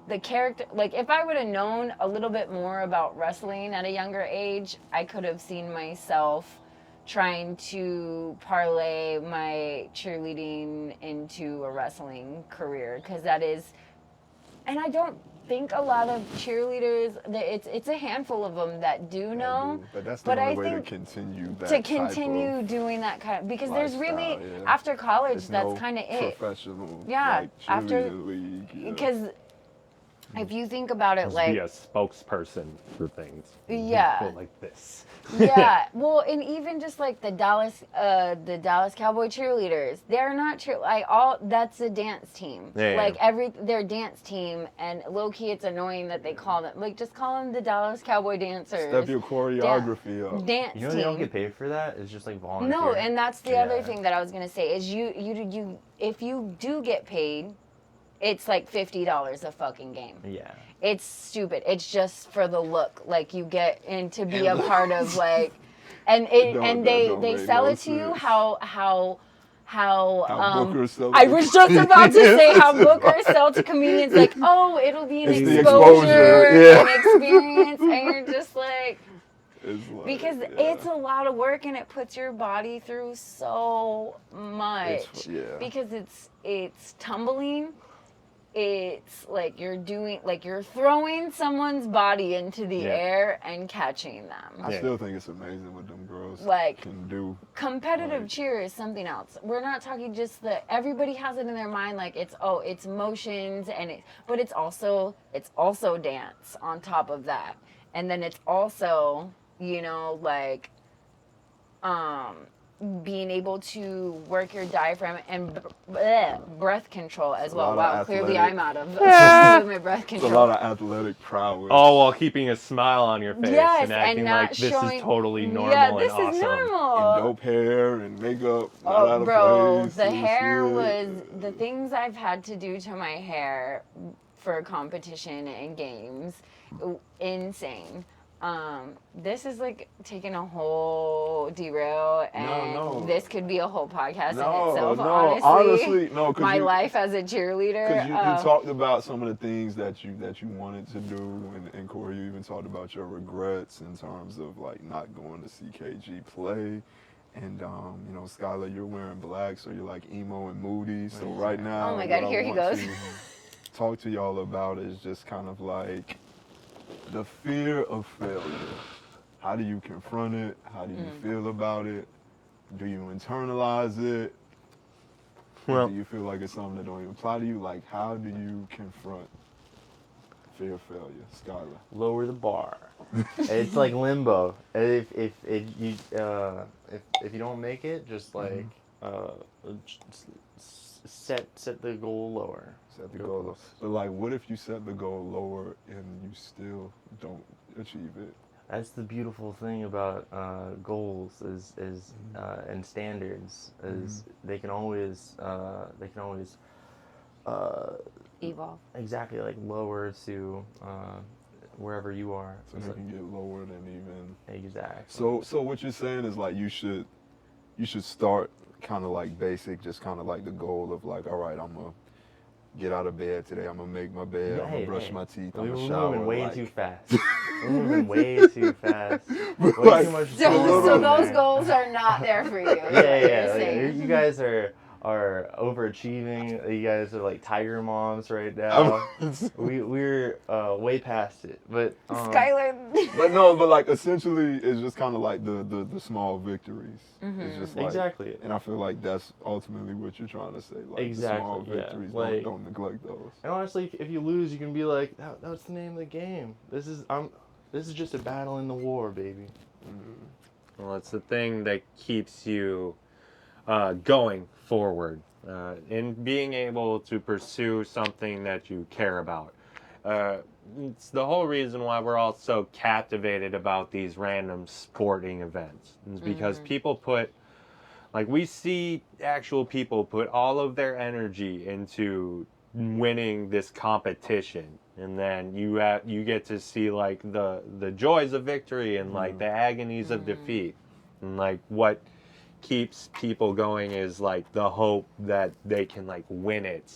the character, like if I would have known a little bit more about wrestling at a younger age, I could have seen myself trying to parlay my cheerleading into a wrestling career, because that is, and I don't think a lot of cheerleaders, it's a handful of them that do know,
but that's the only way to continue that,
doing that kind of, because there's really,
yeah.
After college,
There's
that's
no
kind of it.
Professional,
yeah, after
league,
because if you think about it, like,
be a spokesperson for things.
Yeah.
Like this.
Yeah. Well, and even just like the Dallas Cowboy cheerleaders, they're not that's a dance team.
Yeah.
Like their dance team, and low key, it's annoying that they call them, like, just call them the Dallas Cowboy dancers.
Step your choreography up.
Dance
You know,
team.
you don't get paid for that. It's just like volunteer.
No, and that's the other thing that I was gonna say is you if you do get paid, it's like $50 a fucking game.
Yeah.
It's stupid. It's just for the look. Like, you get in to be a part of, like, and they sell it to you how
Booker sells
I was just about to say how bookers sell to comedians, like, oh, it'll be an exposure, an experience, and you're just like, because it's a lot of work and it puts your body through so much. Because it's tumbling, it's like you're throwing someone's body into the air and catching them.
I still think it's amazing what them girls can do.
Competitive cheer is something else. We're not talking just everybody has it in their mind like it's motions but it's also dance on top of that. And then it's also, being able to work your diaphragm and breath control as well. Wow, clearly I'm out of my breath control.
It's a lot of athletic prowess.
All while keeping a smile on your face
yes,
and acting like this is totally normal and awesome.
Yeah, this is normal.
And dope hair and makeup. Not out of place.
The hair was the things I've had to do to my hair for competition and games. Insane. This is like taking a whole derail, and this could be a whole podcast in itself. Honestly, my life as a cheerleader.
Because you talked about some of the things that you wanted to do, and Corey, you even talked about your regrets in terms of like not going to CKG play. And Skylar, you're wearing black, so you're like emo and moody. So right now,
oh my God, here he goes.
Talk to y'all about is just kind of like the fear of failure. How do you confront it? How do you feel about it? Do you internalize it? Well, do you feel like it's something that don't even apply to you? Like, how do you confront fear of failure, Skylar?
Lower the bar. It's like limbo. If you don't make it, just like set the goal lower.
Set the goal lower. But like, what if you set the goal lower and you still don't achieve it?
That's the beautiful thing about goals and standards is they can always
evolve.
Exactly, like lower to wherever you are.
So they can get lower than even.
Exactly.
So what you're saying is like you should start kind of like basic, just kind of like the goal of like, all right, I'm gonna get out of bed today. I'm gonna make my bed. I'm gonna brush my teeth. I'm gonna shower.
We're moving way too fast. We're moving way too fast. Way too much.
So those goals are not there for you.
Yeah. You guys are overachieving. You guys are like tiger moms right now. We're way past it, but
Skylar.
but like essentially, it's just kind of like the small victories. It's just like,
exactly.
And I feel like that's ultimately what you're trying to say. Like
exactly.
The small victories.
Yeah. Like,
don't neglect those.
And honestly, if you lose, you can be like, that's the name of the game. This is just a battle in the war, baby.
Well, it's the thing that keeps you going forward in being able to pursue something that you care about. It's the whole reason why we're all so captivated about these random sporting events. It's because people we see actual people put all of their energy into winning this competition, and then you get to see like the joys of victory and like the agonies of defeat, and like what keeps people going is like the hope that they can like win it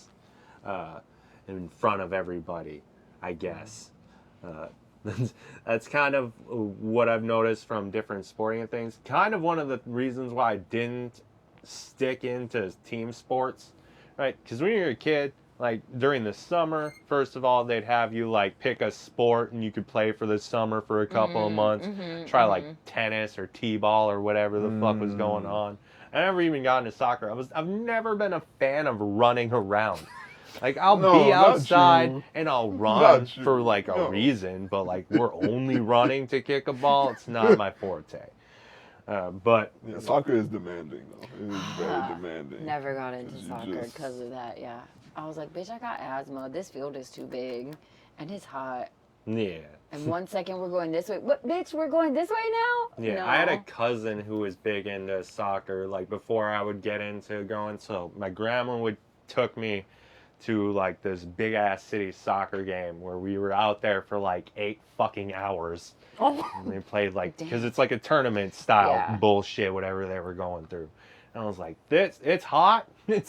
in front of everybody, I guess. That's kind of what I've noticed from different sporting things. Kind of one of the reasons why I didn't stick into team sports, right? Because when you're a kid, like during the summer, first of all, they'd have you like pick a sport and you could play for the summer for a couple of months. Try like tennis or t-ball or whatever the fuck was going on. I never even got into soccer. I've never been a fan of running around. Like I'll be outside and I'll run for like a reason, but like we're only running to kick a ball. It's not my forte. But
yeah, soccer is demanding though. It is very demanding.
Never got into soccer because of that. Yeah. I was like, bitch, I got asthma. This field is too big, and it's hot.
Yeah.
And 1 second we're going this way. What, bitch? We're going this way now?
Yeah.
No.
I had a cousin who was big into soccer. Like before I would get into going, so my grandma took me to like this big ass city soccer game where we were out there for like 8 fucking hours. Oh. And they played like because it's like a tournament style bullshit, whatever they were going through. And I was like, it's hot. I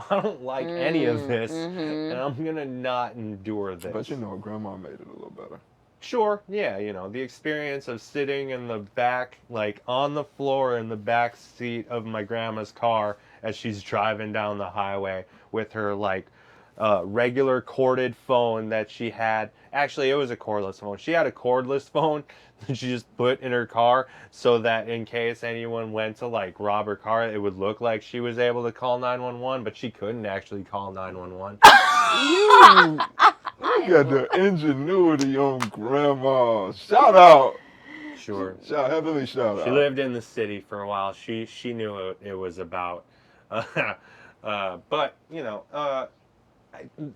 don't like any of this, and I'm gonna not endure this.
But Grandma made it a little better.
Sure, yeah, the experience of sitting in the back, like on the floor in the back seat of my grandma's car as she's driving down the highway with her like regular corded phone that she had. Actually, it was a cordless phone. She had a cordless phone that she just put in her car so that in case anyone went to like rob her car, it would look like she was able to call 911, but she couldn't actually call 911.
You got the ingenuity on grandma. Shout out.
Sure.
Heavenly shout out.
She lived in the city for a while. She knew what it was about. But, you know,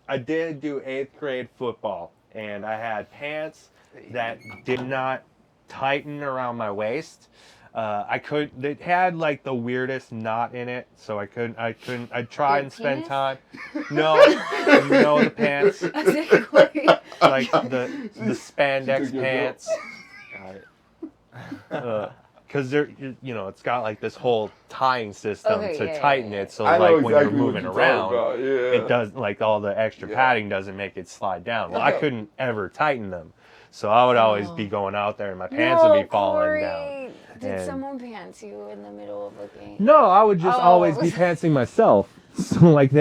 I did do 8th grade football, and I had pants that did not tighten around my waist. It had like the weirdest knot in it, so I couldn't, I'd try and spend
penis?
time. No, the pants. Like the spandex pants. Because they're, you know, it's got like this whole tying system to tighten it, so like when you're moving around, it does like all the extra padding doesn't make it slide down. Well, I couldn't ever tighten them, so I would always be going out there and my pants would be falling down.
Did someone pants you in the middle of a game?
No, I would just always be pantsing myself. So like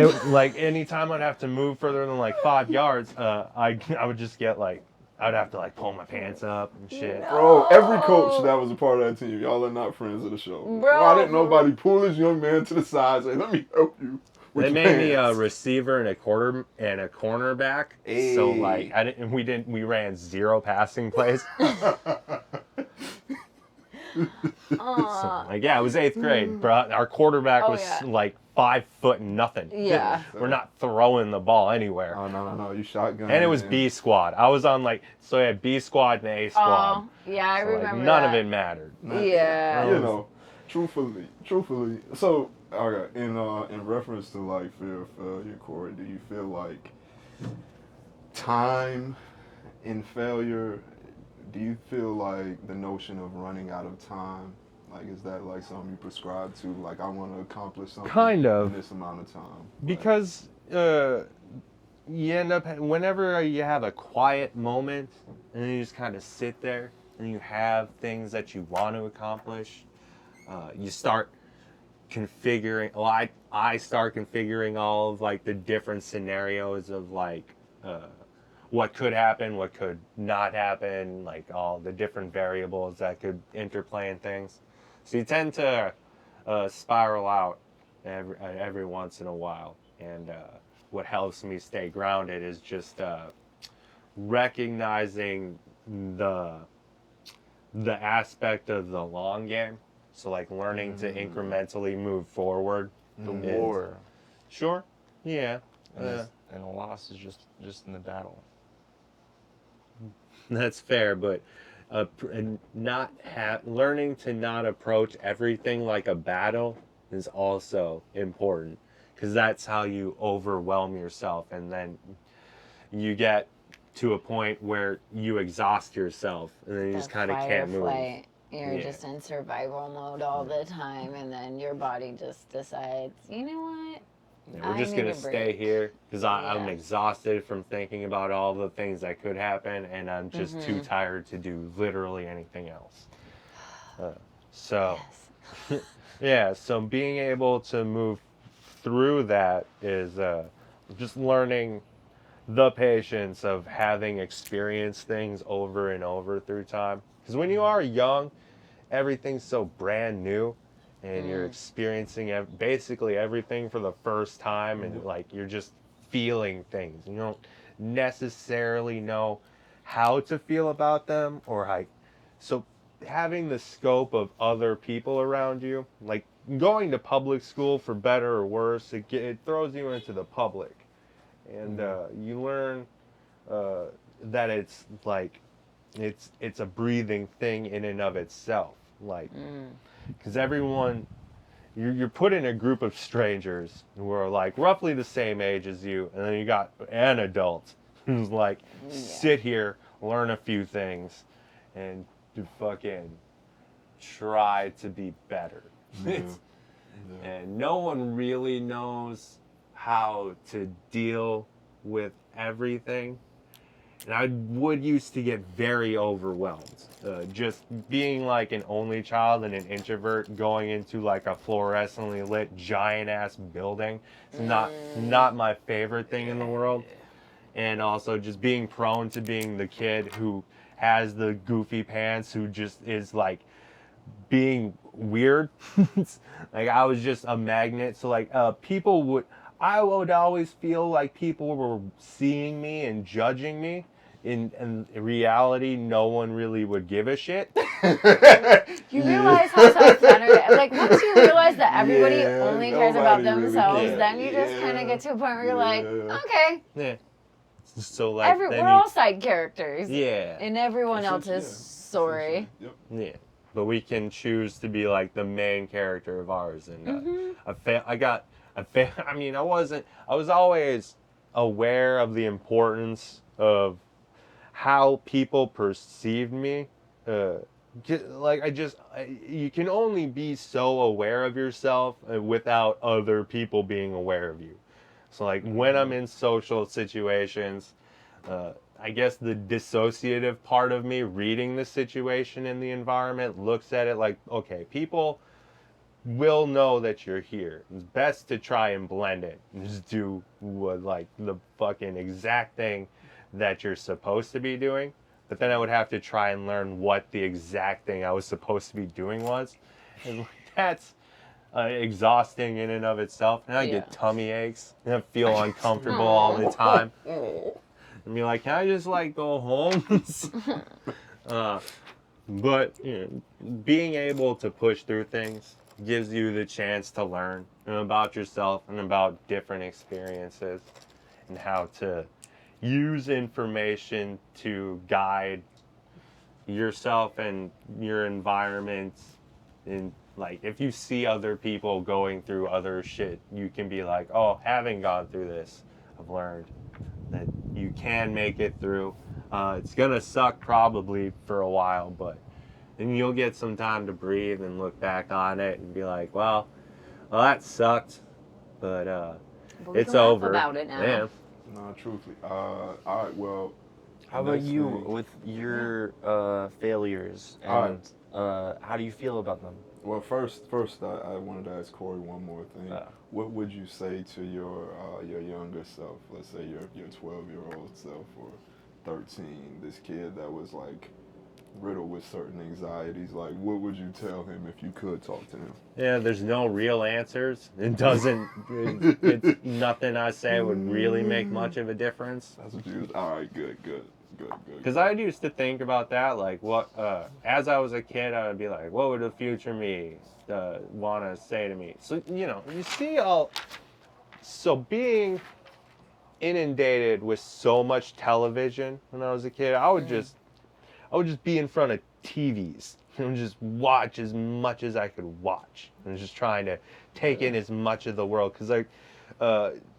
anytime I'd have to move further than like 5 yards, I would just get like. I'd have to like pull my pants up and shit.
No.
Bro, every coach that was a part of that team, y'all are not friends of the show.
Bro,
why didn't nobody pull this young man to the side and say, let me help you with
They
your
made me a
pants?
receiver and a cornerback.
Hey.
So like we ran 0 passing plays. So, like it was 8th grade, bro. Our quarterback was like 5 foot nothing.
Yeah.
We're not throwing the ball anywhere.
Oh, no, you shotgun.
And it was B squad. I was on so I had B squad and A squad.
Yeah, I remember
none
that.
of it mattered.
Yeah.
You know, truthfully. So, okay, in reference to like fear of failure, Corey, do you feel like time in failure? Do you feel like the notion of running out of time, like, is that like something you prescribe to? Like, I want to accomplish something
Kind of.
in this amount of time.
Because you end up, whenever you have a quiet moment and then you just kind of sit there and you have things that you want to accomplish, you start configuring, I start configuring all of like the different scenarios of like, what could happen, what could not happen, like all the different variables that could interplay in things. So you tend to spiral out every once in a while. And what helps me stay grounded is just recognizing the aspect of the long game. So like learning to incrementally move forward.
The war.
Sure. Yeah.
And a loss is just in the battle.
That's fair, but learning to not approach everything like a battle is also important, because that's how you overwhelm yourself, and then you get to a point where you exhaust yourself, and then you just kind of can't move.
You're just in survival mode all the time, and then your body just decides, you know what?
Yeah, we're just gonna stay here because I'm exhausted from thinking about all the things that could happen, and I'm just too tired to do literally anything else. So being able to move through that is just learning the patience of having experienced things over and over through time. Because when you are young, everything's so brand new. And you're experiencing basically everything for the first time, and like you're just feeling things. You don't necessarily know how to feel about them, or like, so having the scope of other people around you, like going to public school, for better or worse, it throws you into the public, and you learn that it's like it's a breathing thing in and of itself, like. Because everyone, you're put in a group of strangers who are like roughly the same age as you, and then you got an adult who's like, sit here, learn a few things, and to fucking try to be better. And no one really knows how to deal with everything. and I would used to get very overwhelmed. Just being like an only child and an introvert, going into like a fluorescently lit giant ass building, it's not my favorite thing in the world. And also just being prone to being the kid who has the goofy pants, who just is like being weird. Like I was just a magnet. So like I would always feel like people were seeing me and judging me. In reality, no one really would give a shit.
You realize how self-centered, like once you realize that everybody only cares about themselves, really then you just kind of get to a point where you're like, okay.
Yeah. So like
we're all side characters.
Yeah.
In everyone else's story.
Yep.
Yeah. But we can choose to be like the main character of ours. And I was always aware of the importance of how people perceived me. You can only be so aware of yourself without other people being aware of you. So like when I'm in social situations, I guess the dissociative part of me reading the situation in the environment looks at it like, okay, people will know that you're here. It's best to try and blend it and just do like the fucking exact thing that you're supposed to be doing. But then I would have to try and learn what the exact thing I was supposed to be doing was. And that's exhausting in and of itself. And I get tummy aches and I feel uncomfortable all the time. And be like, can I just like go home? But being able to push through things gives you the chance to learn about yourself and about different experiences and how to use information to guide yourself and your environment. And like if you see other people going through other shit, you can be like, oh, having gone through this, I've learned that you can make it through. It's gonna suck probably for a while, but then you'll get some time to breathe and look back on it and be like, well that sucked, but it's over.
About it now.
Yeah.
No, truthfully. All right, well.
How about you with your failures and how do you feel about them?
Well, first, I wanted to ask Corey one more thing. What would you say to your younger self? Let's say your 12-year-old self or 13. This kid that was like riddled with certain anxieties. Like, what would you tell him if you could talk to him?
Yeah, there's no real answers. It doesn't. It's nothing I say would really make much of a difference.
That's what you. All right, good.
Because I used to think about that, like what, as I was a kid, I would be like, what would the future me want to say to me? So, you see so being inundated with so much television when I was a kid, I would just be in front of TVs and just watch as much as I could watch. And just trying to take in as much of the world. Because, like,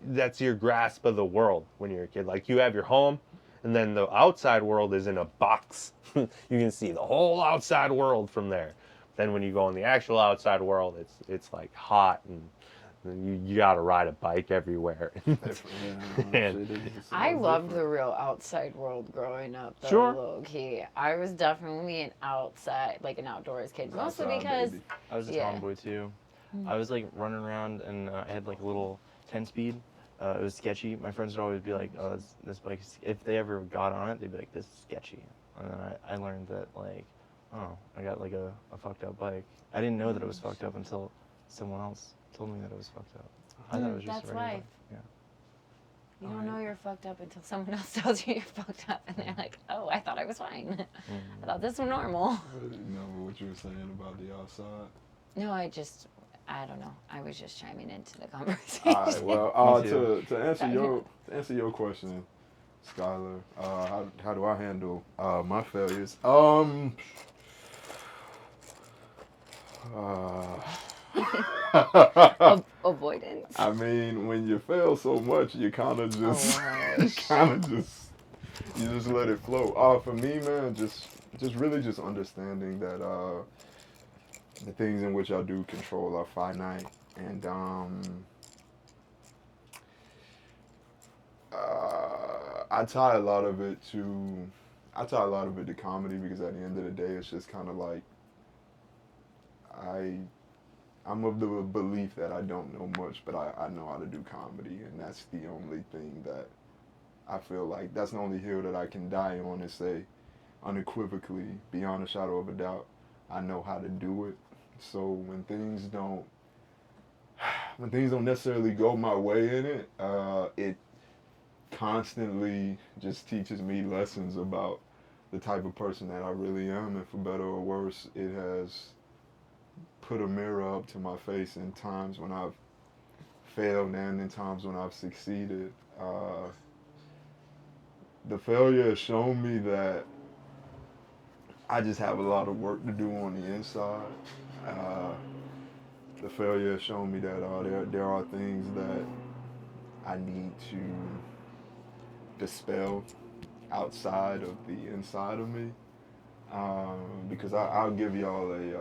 that's your grasp of the world when you're a kid. Like, you have your home. And then the outside world is in a box. You can see the whole outside world from there. Then when you go in the actual outside world, it's like hot and you gotta ride a bike everywhere.
I loved the real outside world growing up, though,
sure.
Low key. I was definitely an outdoors kid. Mostly because
I was a tomboy too. I was like running around and I had like a little 10-speed. It was sketchy. My friends would always be like, oh, this bike, if they ever got on it, they'd be like, this is sketchy. And then I learned that, like, oh, I got like a fucked up bike. I didn't know that it was fucked up until someone else told me that it was fucked up. I thought it was just
that's
a regular
life.
bike. Yeah.
You don't know you're fucked up until someone else tells you you're fucked up. And they're like, oh, I thought I was fine. I thought this was normal.
I didn't know what you were saying about the outside.
No, I don't know. I was just chiming into the conversation.
All right, well, to answer your question, Skylar, how do I handle my failures?
Avoidance.
I mean, when you fail so much, you kind of just, you just let it flow. For me, man, just really just understanding that the things in which I do control are finite, and I tie a lot of it to comedy because at the end of the day, it's just kind of like I'm of the belief that I don't know much, but I know how to do comedy, and that's the only thing that I feel like that's the only hill that I can die on and say unequivocally, beyond a shadow of a doubt, I know how to do it. So when things don't necessarily go my way in it, it constantly just teaches me lessons about the type of person that I really am, and for better or worse, it has put a mirror up to my face in times when I've failed and in times when I've succeeded. The failure has shown me that I just have a lot of work to do on the inside. The failure has shown me that there are things that I need to dispel outside of the inside of me. Because I'll give y'all an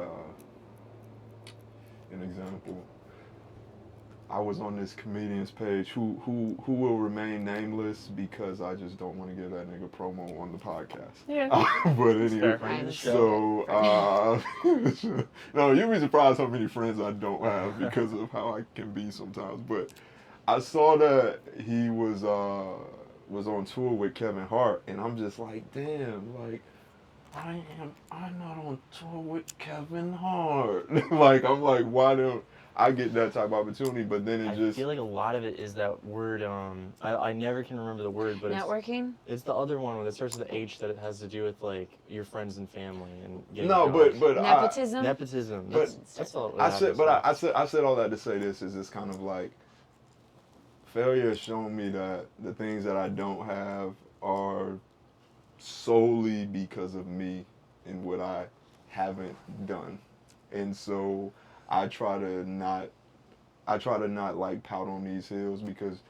example. I was on this comedian's page who will remain nameless because I just don't want to give that nigga promo on the podcast.
Yeah.
But anyway, so no, you'd be surprised how many friends I don't have because of how I can be sometimes. But I saw that he was on tour with Kevin Hart, and I'm just like, damn, like I'm not on tour with Kevin Hart. Like I'm like, why don't I get that type of opportunity? But then
I feel like a lot of it is that word. I never can remember the word, but
networking.
It's the other one that starts with the H that it has to do with like your friends and family and getting
no,
jobs.
but
Nepotism.
That's all.
I said all that to say this is it's kind of like failure has shown me that the things that I don't have are solely because of me and what I haven't done, and so I try to not like pout on these hills because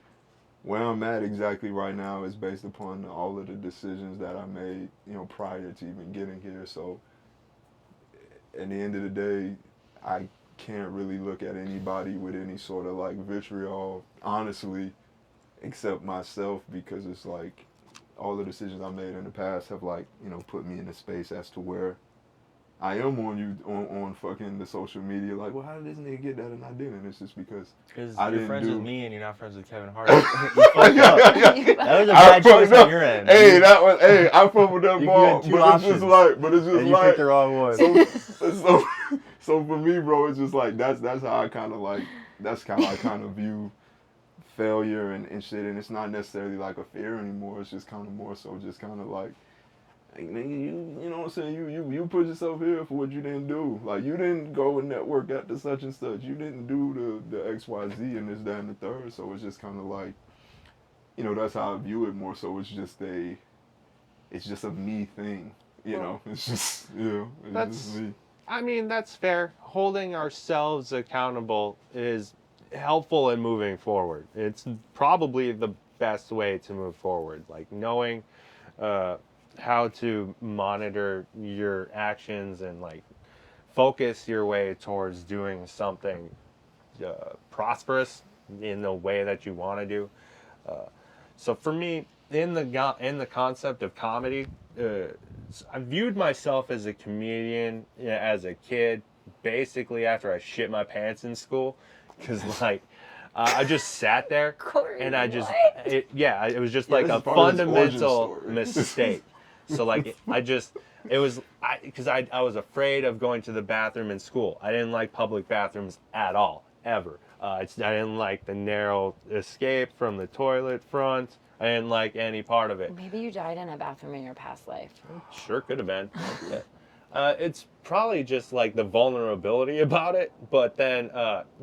where I'm at exactly right now is based upon all of the decisions that I made, prior to even getting here. So at the end of the day, I can't really look at anybody with any sort of like vitriol, honestly, except myself, because it's like all the decisions I made in the past have like, put me in a space as to where I am on fucking the social media. Like, well, how did this nigga get that and I didn't? It's just because
you're friends with me and you're not friends with Kevin Hart. You fucked up. That was a bad choice on your end.
Hey, I fumbled that ball, but it's just
you picked the wrong one.
So for me, bro, it's just like that's how I kind of view failure and shit, and it's not necessarily like a fear anymore. It's just kind of more so just kind of like, hey, nigga, you know what I'm saying? You put yourself here for what you didn't do. Like, you didn't go and network at the such and such. You didn't do the XYZ and this, that, and the third. So it's just kind of like, that's how I view it more so. It's just a me thing, It's just, it's just me.
I mean, that's fair. Holding ourselves accountable is helpful in moving forward. It's probably the best way to move forward. Like knowing how to monitor your actions and like focus your way towards doing something prosperous in the way that you want to do. So for me, in the concept of comedy, I viewed myself as a comedian as a kid, basically after I shit my pants in school, because like I just sat there
Corey,
and I just it was just like a fundamental mistake. So like I was afraid of going to the bathroom in school. I didn't like public bathrooms at all, ever. I didn't like the narrow escape from the toilet front. I didn't like any part of it.
Maybe you died in a bathroom in your past life.
Sure could have been. It's probably just like the vulnerability about it, but then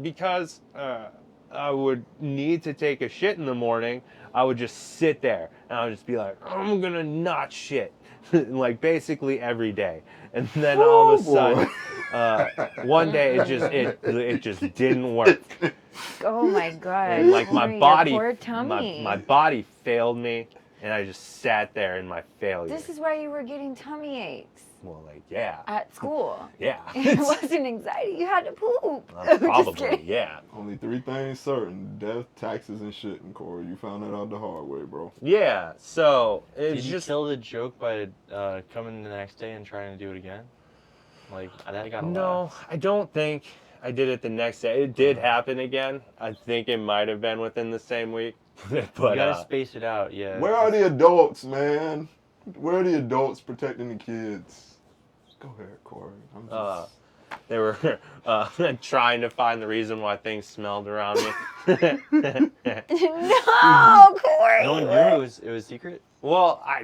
because I would need to take a shit in the morning, I would just sit there and I would just be like, I'm gonna not shit, like basically every day. And then all of a sudden, one day it just didn't work.
Oh my God!
And like my
Corey,
body,
your poor tummy.
my body failed me, And I just sat there in my failure.
This is why you were getting tummy aches.
Well, like, yeah.
At school.
Yeah.
It wasn't anxiety. You had to poop.
Probably, yeah.
Only 3 things certain: death, taxes, and shit. And Corey, you found that out the hard way, bro.
Yeah. So it's
Did you
just
kill the joke by coming the next day and trying to do it again? Like that got a
No,
laugh.
I don't think I did it the next day. It did happen again. I think it might have been within the same week. But
You gotta space it out, yeah.
Where are the adults, man? Where are the adults protecting the kids? Go ahead, Corey. I'm just...
they were trying to find the reason why things smelled around me.
No, Corey.
No one knew it was secret?
Well, I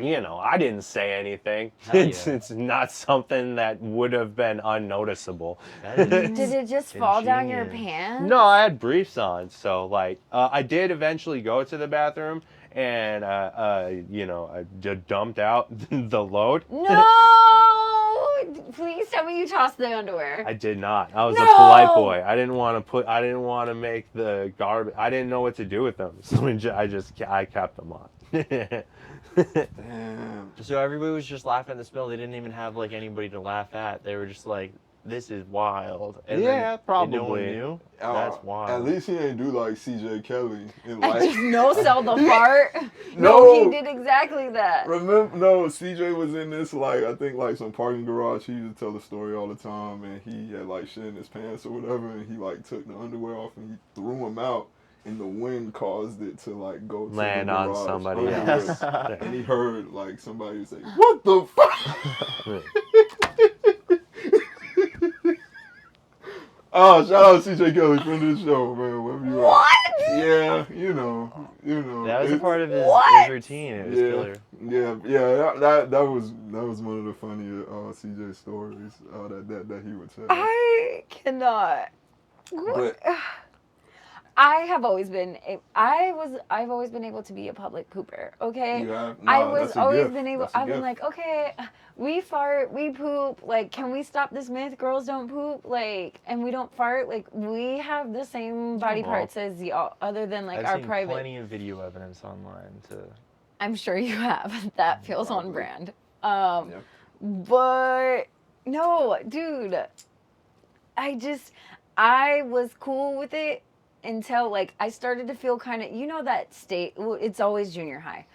didn't say anything.
Hell yeah.
It's not something that would have been unnoticeable.
That is
Did it just fall down your
ingenious.
pants?
No, I had briefs on, so like I did eventually go to the bathroom and I dumped out the load.
No! Please tell me you tossed the underwear.
I did not. I was
No!
a polite boy. I didn't want to make the garbage. I didn't know what to do with them, so I kept them on.
Damn.
So everybody was just laughing at the smell. They didn't even have like anybody to laugh at. They were just like, "This is wild." And
Yeah,
then,
probably.
No one knew. That's wild.
At least he ain't do like CJ Kelly. And
I
like,
just no sell the fart.
No.
He did exactly that.
remember, no, CJ was in this like I think like some parking garage. He used to tell the story all the time, and he had like shit in his pants or whatever, and he like took the underwear off and he threw them out. And the wind caused it to like go to
Land
the
on
garage
somebody
underwear.
else.
And he heard like somebody say, "What the fuck?" Oh, shout out to CJ Kelly, friend of the show, man. Wherever you are.
What?
Yeah, you know.
That was a part of his
What?
routine. It was killer.
Yeah. That was one of the funnier CJ stories that he would tell.
I cannot.
But
I've always been able to be a public pooper, okay?
you have,
I've
gift.
been able,
That's a
I've been
gift.
like, okay, we fart, we poop, like, can we stop this myth? Girls don't poop, like, and we don't fart, like, we have the same body
Well,
parts as y'all, other than, like,
I've
our
seen
private.
plenty of video evidence online to.
I'm sure you have. That feels on
Probably.
brand.
Yeah.
But, no, dude, I was cool with it until like I started to feel kind of, that state. Well, it's always junior high.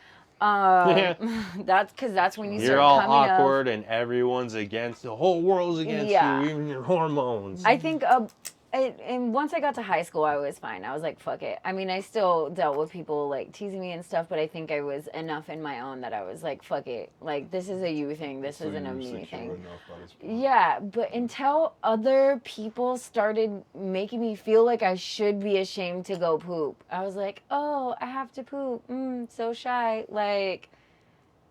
That's when you
You're
start
all
coming
awkward and everyone's against, the whole world's against
Yeah.
you, even your hormones.
I think and once I got to high school, I was fine. I was like, fuck it. I mean, I still dealt with people like teasing me and stuff, but I think I was enough in my own that I was like, fuck it. Like, this is a you thing. This
So
isn't a
you were
me
secure
thing.
enough by this point.
Yeah, but until other people started making me feel like I should be ashamed to go poop, I was like, oh, I have to poop. So shy. Like,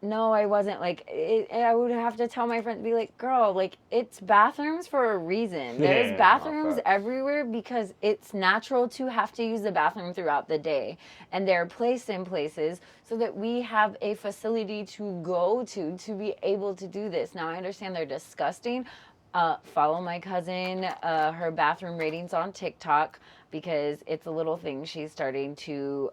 no, I wasn't. Like, I would have to tell my friend, be like, girl, like, it's bathrooms for a reason. There's
Yeah,
bathrooms
facts.
everywhere because it's natural to have to use the bathroom throughout the day. And they're placed in places so that we have a facility to go to be able to do this. Now, I understand they're disgusting. Follow my cousin, her bathroom ratings on TikTok, because it's a little thing she's starting to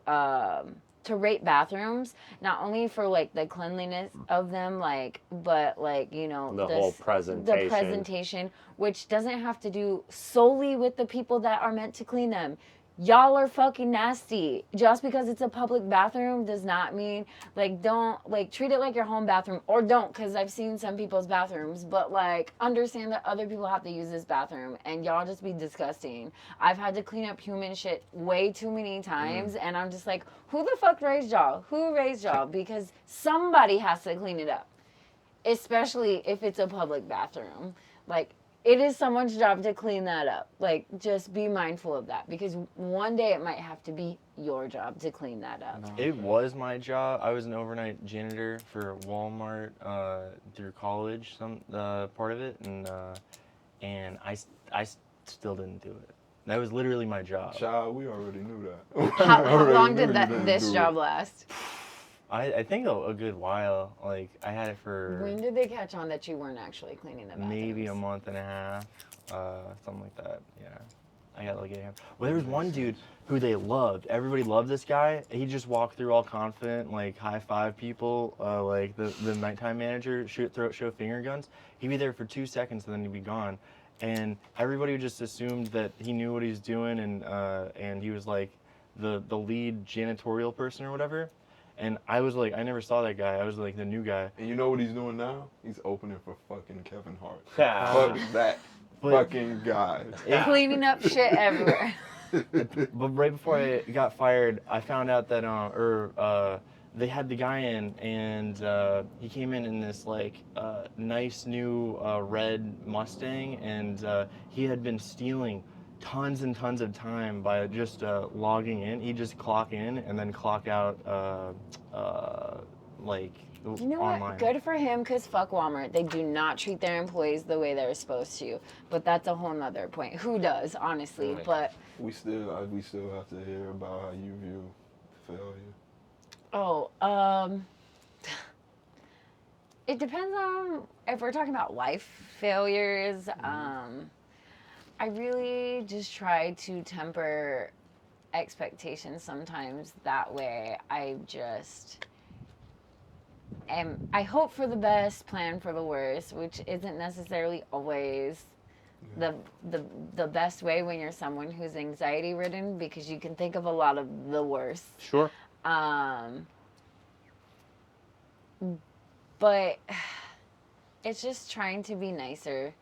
rate bathrooms, not only for like the cleanliness of them, like, but like,
the whole presentation.
the presentation, which doesn't have to do solely with the people that are meant to clean them. Y'all are fucking nasty. Just because it's a public bathroom does not mean, like, don't, like, treat it like your home bathroom, or don't, because I've seen some people's bathrooms, but, like, understand that other people have to use this bathroom, and y'all just be disgusting. I've had to clean up human shit way too many times, and I'm just like, who the fuck raised y'all? Who raised y'all? Because somebody has to clean it up, especially if it's a public bathroom. Like, it is someone's job to clean that up. Like, just be mindful of that, because one day it might have to be your job to clean that up.
It was my job. I was an overnight janitor for Walmart through college, some part of it, and I still didn't do it. That was literally my job.
Child, we already knew that.
How
Already
long
knew
did
you didn't
this
do
job
it.
last?
I think a good while. Like, I had it for
When did they catch on that you weren't actually cleaning the bathrooms?
maybe a month and a half, something like that. Yeah,
I got like 8 hands. Well, there was one dude who they loved. Everybody loved this guy. He just walked through all confident, like high five people, like the nighttime manager, show finger guns. He'd be there for 2 seconds and then he'd be gone. And everybody just assumed that he knew what he was doing, and he was like the lead janitorial person or whatever. And I was like, I never saw that guy. I was like the new guy.
And you know what he's doing now? He's opening for fucking Kevin Hart.
Fuck
that fucking guy.
Cleaning up shit everywhere.
But right before I got fired, I found out that they had the guy in, and he came in this like nice new red Mustang, and he had been stealing tons and tons of time by just logging in. He'd just clock in and then clock out like
You know
online.
what? Good for him, because fuck Walmart. They do not treat their employees the way they're supposed to. But that's a whole nother point. Who does, honestly?
Right.
But
We still have to hear about how you view failure.
it depends on if we're talking about life failures. I really just try to temper expectations sometimes that way. I hope for the best, plan for the worst, which isn't necessarily always the best way when you're someone who's anxiety ridden, because you can think of a lot of the worst.
Sure.
But it's just trying to be nicer,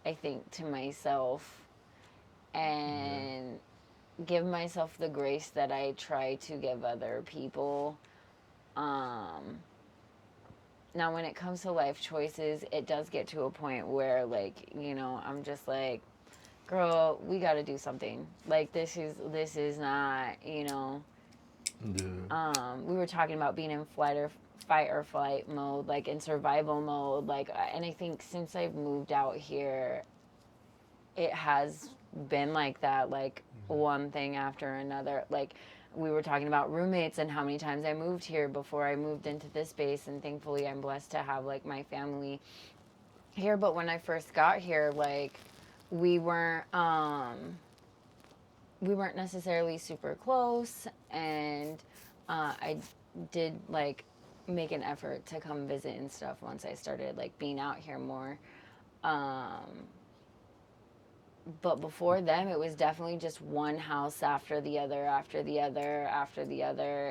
I think, to myself, and give myself the grace that I try to give other people. Now, when it comes to life choices, it does get to a point where, like, you know, I'm just like, girl, we got to do something. Like, this is not, you know.
Yeah.
We were talking about being in fight or flight mode, like in survival mode, like, and I think since I've moved out here, it has been like that, like one thing after another. Like, we were talking about roommates and how many times I moved here before I moved into this space, and thankfully I'm blessed to have like my family here. But when I first got here, like, we weren't necessarily super close, and I did like make an effort to come visit and stuff once I started like being out here more. But before then, it was definitely just one house after the other,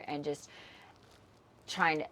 and just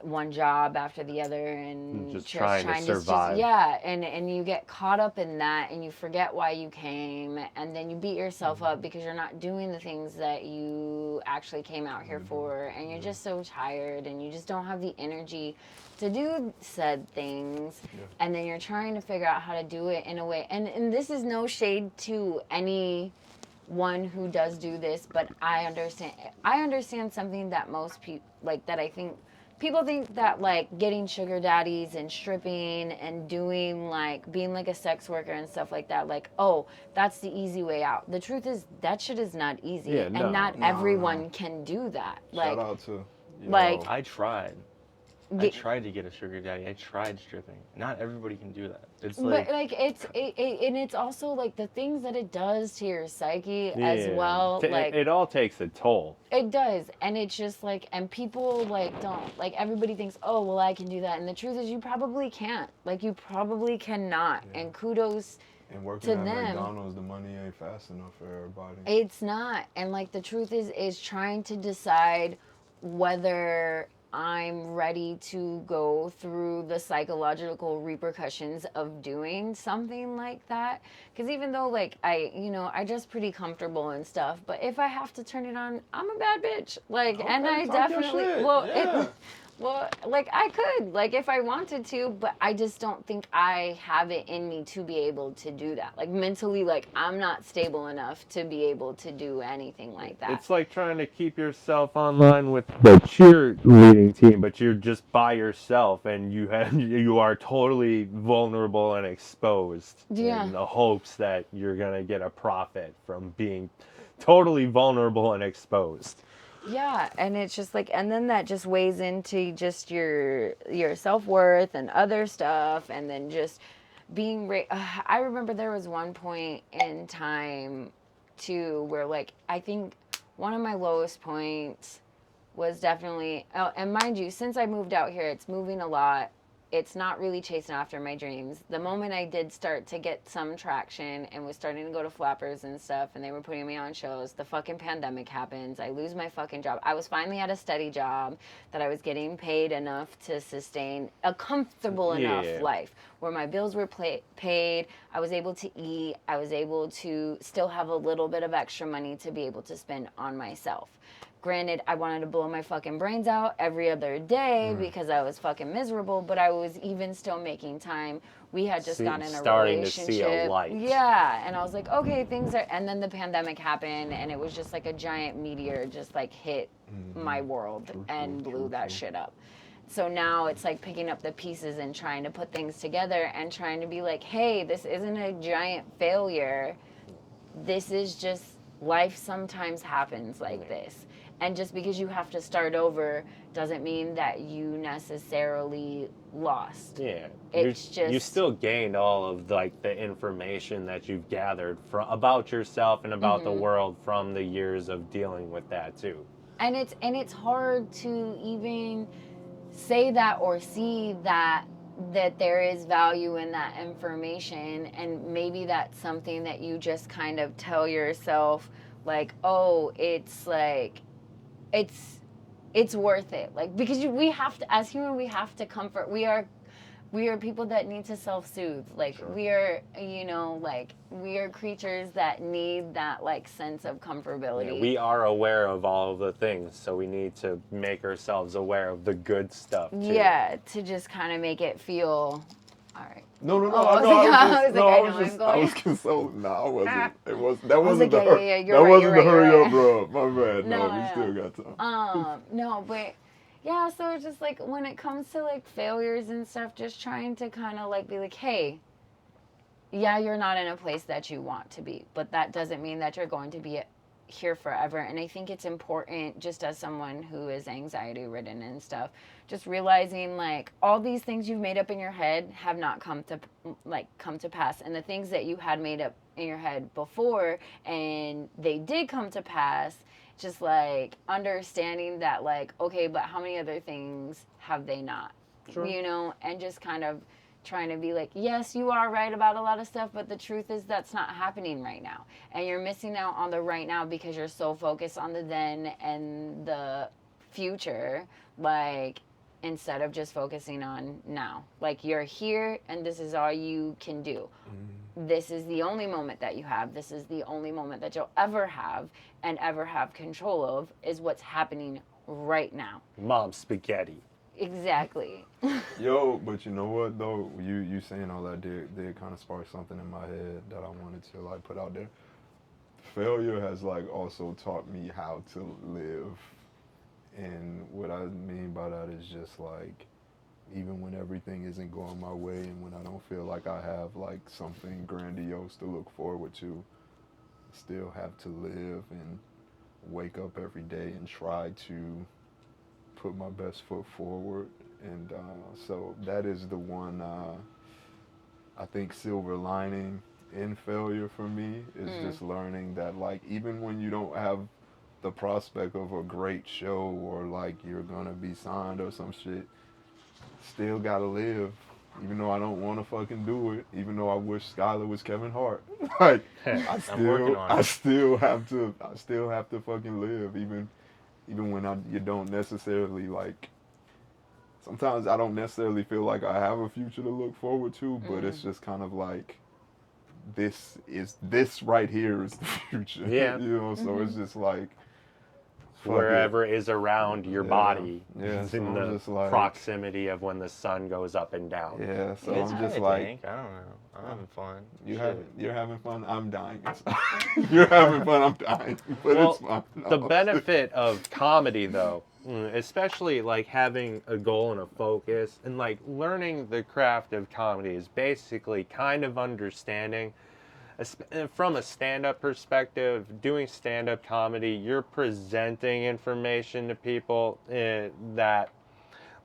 one job after the other, and
just trying to survive.
And you get caught up in that, and you forget why you came, and then you beat yourself up because you're not doing the things that you actually came out here for, and you're just so tired, and you just don't have the energy to do said things, and then you're trying to figure out how to do it in a way, and this is no shade to anyone who does do this, but I understand something that most people, like, that I think people think that, like, getting sugar daddies and stripping and doing, like, being like a sex worker and stuff like that, like, oh, that's the easy way out. The truth is that shit is not easy, and not everyone can do that. Like,
shout out to
like,
I tried. I tried to get a sugar daddy. I tried stripping. Not everybody can do that. It's like,
but like and it's also like the things that it does to your psyche as well. Like,
it all takes a toll.
It does, and it's just like, and people like don't, like, everybody thinks, oh well, I can do that, and the truth is you probably can't. Like, you probably cannot. And kudos
and working
to
at
them.
McDonald's, the money ain't fast enough for everybody.
It's not, and like the truth is trying to decide whether I'm ready to go through the psychological repercussions of doing something like that. Because even though, like, I dress pretty comfortable and stuff, but if I have to turn it on, I'm a bad bitch. Like, okay, and I definitely, like, I could, like, if I wanted to, but I just don't think I have it in me to be able to do that. Like, mentally, like, I'm not stable enough to be able to do anything like that.
It's like trying to keep yourself online with the cheerleading team, but you're just by yourself, and you are totally vulnerable and exposed.
Yeah.
In the hopes that you're gonna get a profit from being totally vulnerable and exposed.
Yeah, and it's just like, and then that just weighs into just your self-worth and other stuff, and then just being I remember there was one point in time too, where like I think one of my lowest points was definitely, oh, and mind you, since I moved out here, it's moving a lot. It's not really chasing after my dreams. The moment I did start to get some traction and was starting to go to flappers and stuff, and they were putting me on shows, the fucking pandemic happens. I lose my fucking job. I was finally at a steady job that I was getting paid enough to sustain a comfortable enough life where my bills were paid. I was able to eat. I was able to still have a little bit of extra money to be able to spend on myself. Granted, I wanted to blow my fucking brains out every other day because I was fucking miserable, but I was even still making time. We had just gotten in a
starting
relationship.
to see a light.
Yeah, and I was like, okay, things are, and then the pandemic happened, and it was just like a giant meteor just like hit my world and blew that shit up. So now it's like picking up the pieces and trying to put things together and trying to be like, hey, this isn't a giant failure. This is just life sometimes happens like this. And just because you have to start over doesn't mean that you necessarily lost.
Yeah,
it's just
you still gained all of like the information that you've gathered about yourself and about the world from the years of dealing with that too.
And it's hard to even say that or see that there is value in that information, and maybe that's something that you just kind of tell yourself like, oh, it's like it's worth it, like, because we have to, as human, we have to comfort. We are people that need to self-soothe, like we are, you know, like we are creatures that need that like sense of comfortability.
Yeah, we are aware of all of the things, so we need to make ourselves aware of the good stuff too.
Yeah, to just kind of make it feel all right.
No.
I
was consoling. No, I wasn't. That wasn't
like,
the
you're right,
hurry up, bro. My bad. No, we still got time.
No, but yeah, so it's just like when it comes to like failures and stuff, just trying to kind of like be like, hey, yeah, you're not in a place that you want to be, but that doesn't mean that you're going to be here forever. And I think it's important, just as someone who is anxiety ridden and stuff, just realizing like all these things you've made up in your head have not come to pass, and the things that you had made up in your head before and they did come to pass, just like understanding that like, okay, but how many other things have they not? Sure. You know, and just kind of trying to be like, yes, you are right about a lot of stuff, but the truth is that's not happening right now. And you're missing out on the right now because you're so focused on the then and the future, like, instead of just focusing on now. Like, you're here and this is all you can do. This is the only moment that you have. This is the only moment that you'll ever have and ever have control of, is what's happening right now.
Mom spaghetti.
Exactly.
Yo, but you know what though? You saying all that did kind of spark something in my head that I wanted to like put out there. Failure has like also taught me how to live, and what I mean by that is just like, even when everything isn't going my way and when I don't feel like I have like something grandiose to look forward to, I still have to live and wake up every day and try to put my best foot forward. And so that is the one, I think, silver lining in failure for me is just learning that like, even when you don't have the prospect of a great show or like you're gonna be signed or some shit, still gotta live. Even though I don't want to fucking do it, even though I wish Skylar was Kevin Hart, like I still have to fucking live, even when you don't necessarily like. Sometimes I don't necessarily feel like I have a future to look forward to, but it's just kind of like, this right here is the future.
Yeah.
You know, so it's just like,
wherever is around your body.
Yeah.
It's
So
in
I'm
the
just like,
proximity of when the sun goes up and down.
yeah. So
It's
I'm just
tight,
like,
Hank. I don't know. I'm having fun.
you're having fun. I'm dying. You're having fun. I'm dying. But
Well,
it's fun. No.
the benefit of comedy, though, especially like having a goal and a focus, and like learning the craft of comedy, is basically kind of understanding, from a stand-up perspective, doing stand-up comedy, you're presenting information to people that,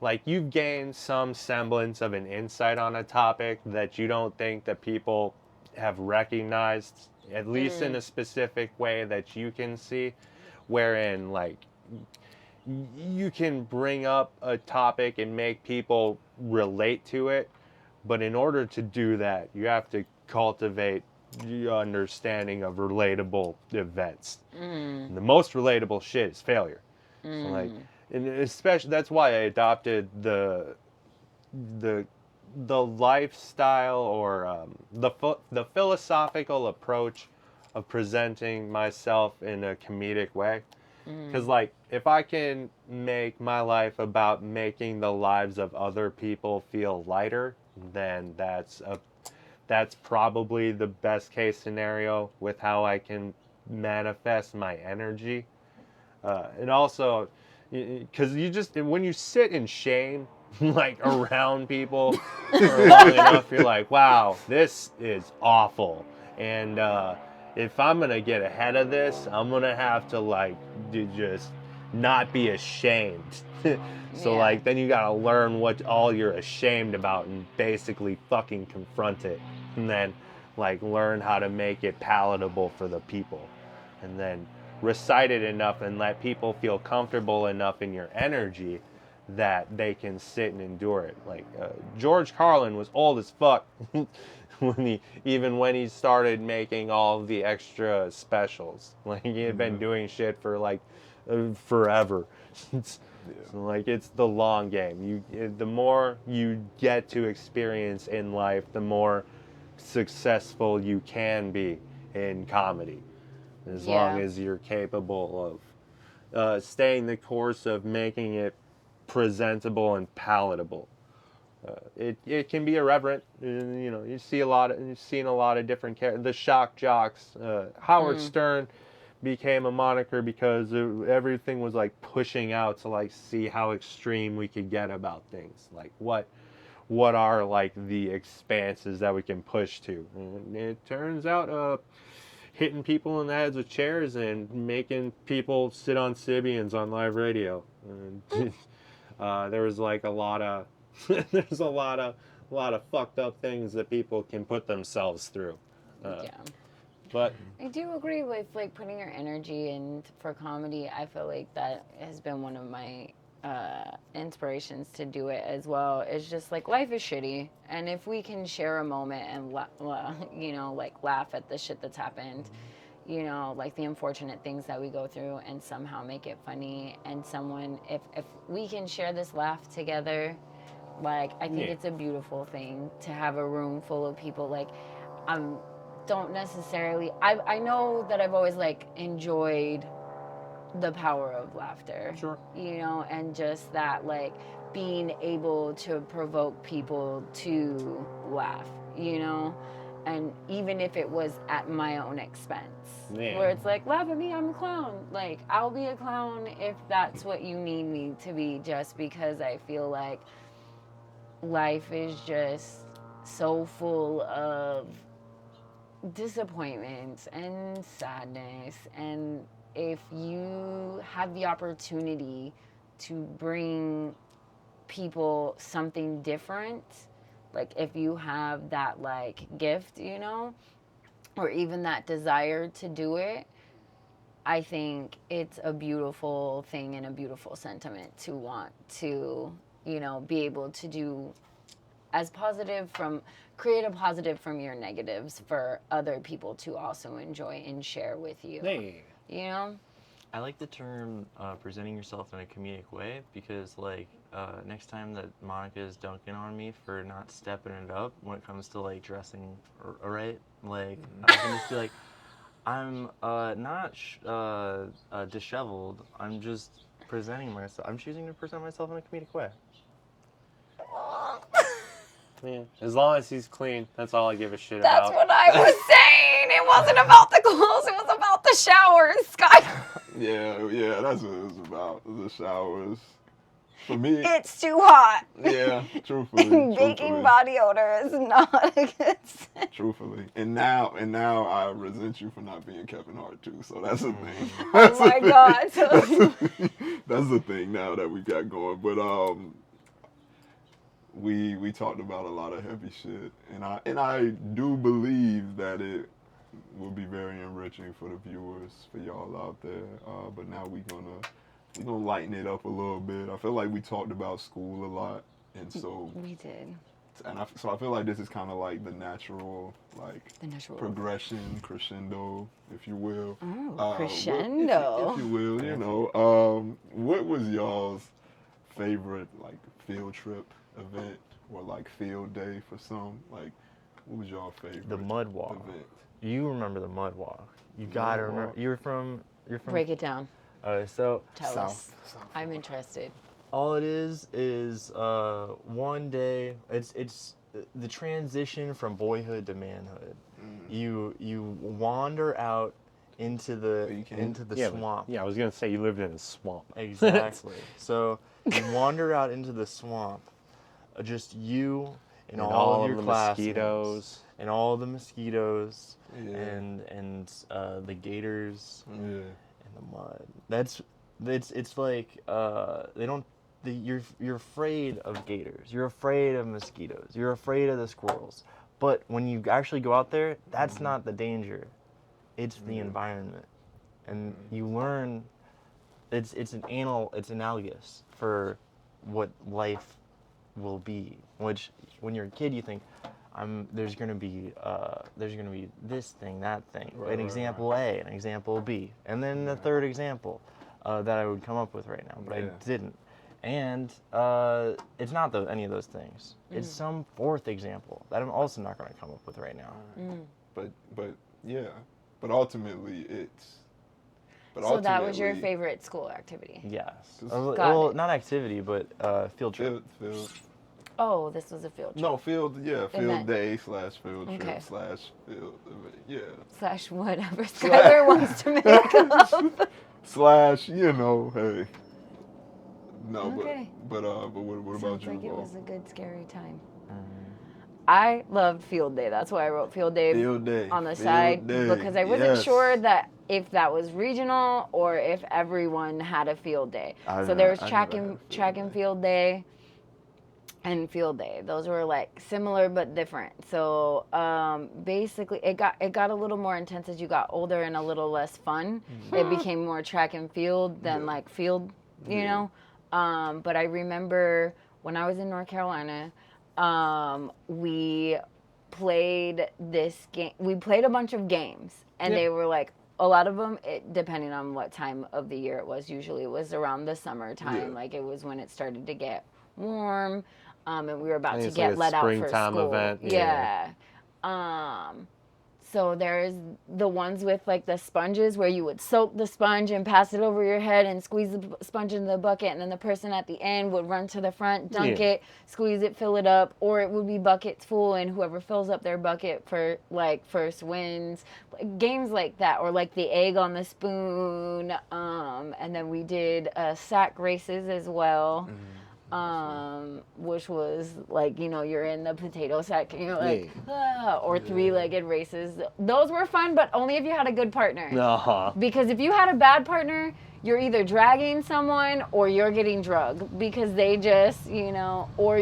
like, you've gained some semblance of an insight on a topic that you don't think that people have recognized at least in a specific way that you can see, wherein like you can bring up a topic and make people relate to it, but in order to do that, you have to cultivate the understanding of relatable events. And the most relatable shit is failure. So like, and especially that's why I adopted the lifestyle or the philosophical approach of presenting myself in a comedic way. Because like, if I can make my life about making the lives of other people feel lighter, then that's probably the best case scenario with how I can manifest my energy. And also, because when you sit in shame, like around people for long enough, you're like, wow, this is awful. And if I'm going to get ahead of this, I'm going to have to like just not be ashamed. So like, then you got to learn what all you're ashamed about and basically fucking confront it. And then like learn how to make it palatable for the people. And then recite it enough and let people feel comfortable enough in your energy that they can sit and endure it. Like George Carlin was old as fuck when he started making all of the extra specials. Like he had been doing shit for like forever. So like it's the long game. The more you get to experience in life, the more successful you can be in comedy. As long as you're capable of staying the course of making it presentable and palatable. It can be irreverent. You know, you've seen a lot of different characters. The shock jocks. Howard Stern became a moniker because everything was like pushing out to like see how extreme we could get about things. Like what are like the expanses that we can push to. And it turns out hitting people in the heads with chairs and making people sit on Sibians on live radio. And, there was like a lot of fucked up things that people can put themselves through. But
I do agree with like putting your energy in for comedy. I feel like that has been one of my inspirations to do it as well. It's just like life is shitty, and if we can share a moment and like laugh at the shit that's happened, you know, like the unfortunate things that we go through, and somehow make it funny, and if we can share this laugh together, like I think it's a beautiful thing to have a room full of people. Like don't necessarily I know that I've always like enjoyed the power of laughter.
Sure.
You know, and just that like being able to provoke people to laugh, you know, and even if it was at my own expense. Where it's like, laugh at me, I'm a clown. Like, I'll be a clown if that's what you need me to be, just because I feel like life is just so full of disappointments and sadness, and if you have the opportunity to bring people something different, like if you have that like gift, you know, or even that desire to do it, I think it's a beautiful thing and a beautiful sentiment to want to, you know, be able to do create a positive from your negatives for other people to also enjoy and share with you. You know?
I like the term presenting yourself in a comedic way, because like next time that Monica is dunking on me for not stepping it up when it comes to like dressing right, like I can just be like, I'm not disheveled. I'm just presenting myself. I'm choosing to present myself in a comedic way.
Yeah. As long as he's clean, that's all I give a shit about.
That's what I was saying. It wasn't about the clothes. It was about the showers, Scott.
Yeah, that's what it was about. The showers. For me,
it's too hot.
Yeah, truthfully.
Baking body odor is not a good thing.
Truthfully. And now I resent you for not being Kevin Hart too. So that's the thing.
Oh my God.
That's the thing now that we got going. But we talked about a lot of heavy shit, and I do believe that it would be very enriching for the viewers, for y'all out there. But now we're gonna lighten it up a little bit. I feel like we talked about school a lot, and so
we did.
And so I feel like this is kind of like the natural progression, crescendo, if you will.
Oh, crescendo.
If you will, you know. What was y'all's favorite like field trip event or like field day for some? Like, what was y'all favorite?
The mud walk.
Event?
You remember the mud walk? You gotta remember. You're from.
Break it down.
So
Tell us. I'm interested.
All it is one day. It's the transition from boyhood to manhood. You wander out into the swamp.
Yeah, I was gonna say you lived in a swamp.
Exactly. So you wander out into the swamp, just you and all of your classmates, and all the mosquitoes, and the gators, and the mud. It's like they don't. You're afraid of gators. You're afraid of mosquitoes. You're afraid of the squirrels. But when you actually go out there, that's not the danger. It's the environment, and you learn. It's analogous for what life will be. Which when you're a kid, you think, there's gonna be this thing, that thing, an example A, an example B, and then the third example that I would come up with right now, but I didn't. And it's not any of those things. It's some fourth example that I'm also not going to come up with right now.
But ultimately it's.
So that was your favorite school activity?
Yes. Well, not activity, but field trip.
Field.
Oh, this was a field trip.
No, field day / field trip / field,
/ whatever Skylar wants to make up.
/ hey. No,
okay.
but what about you?
Like it was a good scary time. I loved field day. That's why I wrote field day on the side because I wasn't sure that if that was regional or if everyone had a field day. So there was track and field day and field day. Those were like similar but different. So basically it got a little more intense as you got older and a little less fun. It became more track and field than like field, you know. But I remember when I was in North Carolina, we played this game. We played a bunch of games, and they were like, a lot of them, depending on what time of the year it was, usually it was around the summertime. Like it was when it started to get warm, and we were about to get let out for school.
Event.
Yeah. So there's the ones with like the sponges where you would soak the sponge and pass it over your head and squeeze the sponge into the bucket, and then the person at the end would run to the front, dunk it, squeeze it, fill it up, or it would be buckets full and whoever fills up their bucket for like first wins. Like, games like that, or like the egg on the spoon. And then we did sack races as well. Which was like, you're in the potato sack and you're like, or three-legged races. Those were fun, but only if you had a good partner. Because if you had a bad partner, you're either dragging someone or you're getting drugged because they just, or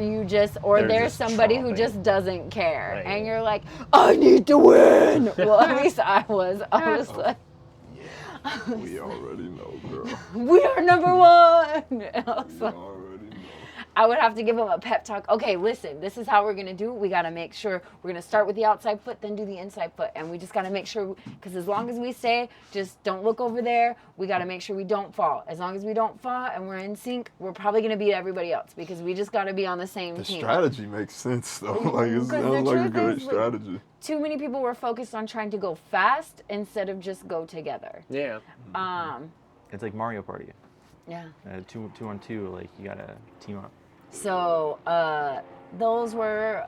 there's somebody who just doesn't care. Right. And you're like, I need to win. Well, at least I was like,
we already know, girl.
We are number one. I would have to give him a pep talk. Okay, listen, this is how we're going to do it. We got to make sure we're going to start with the outside foot, then do the inside foot. And we just got to make sure, because as long as we say, just don't look over there, we got to make sure we don't fall. As long as we don't fall and we're in sync, we're probably going to beat everybody else because we just got to be on the same team.
The strategy makes sense, though. Like, it sounds like a great strategy.
Too many people were focused on trying to go fast instead of just go together.
Yeah.
It's like Mario Party.
Yeah.
2-on-2, like you got to team up.
So those were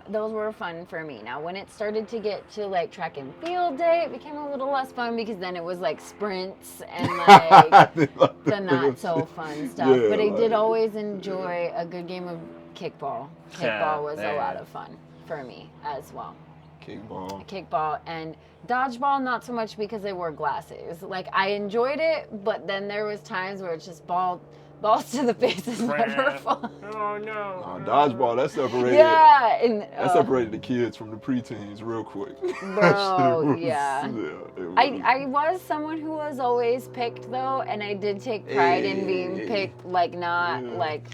fun for me. Now when it started to get to like track and field day, it became a little less fun because then it was like sprints and like the not so fun stuff. Yeah, but I did always enjoy a good game of kickball. Kickball was a lot of fun for me as well. Kickball and dodgeball, not so much because they wore glasses. Like I enjoyed it, but then there was times where it's just ball balls to the face is never fun.
Oh no.
Dodgeball, that separated.
Yeah, and
That separated the kids from the preteens real quick.
bro, yeah.
It
I was someone who was always picked though, and I did take pride in being picked. Like not like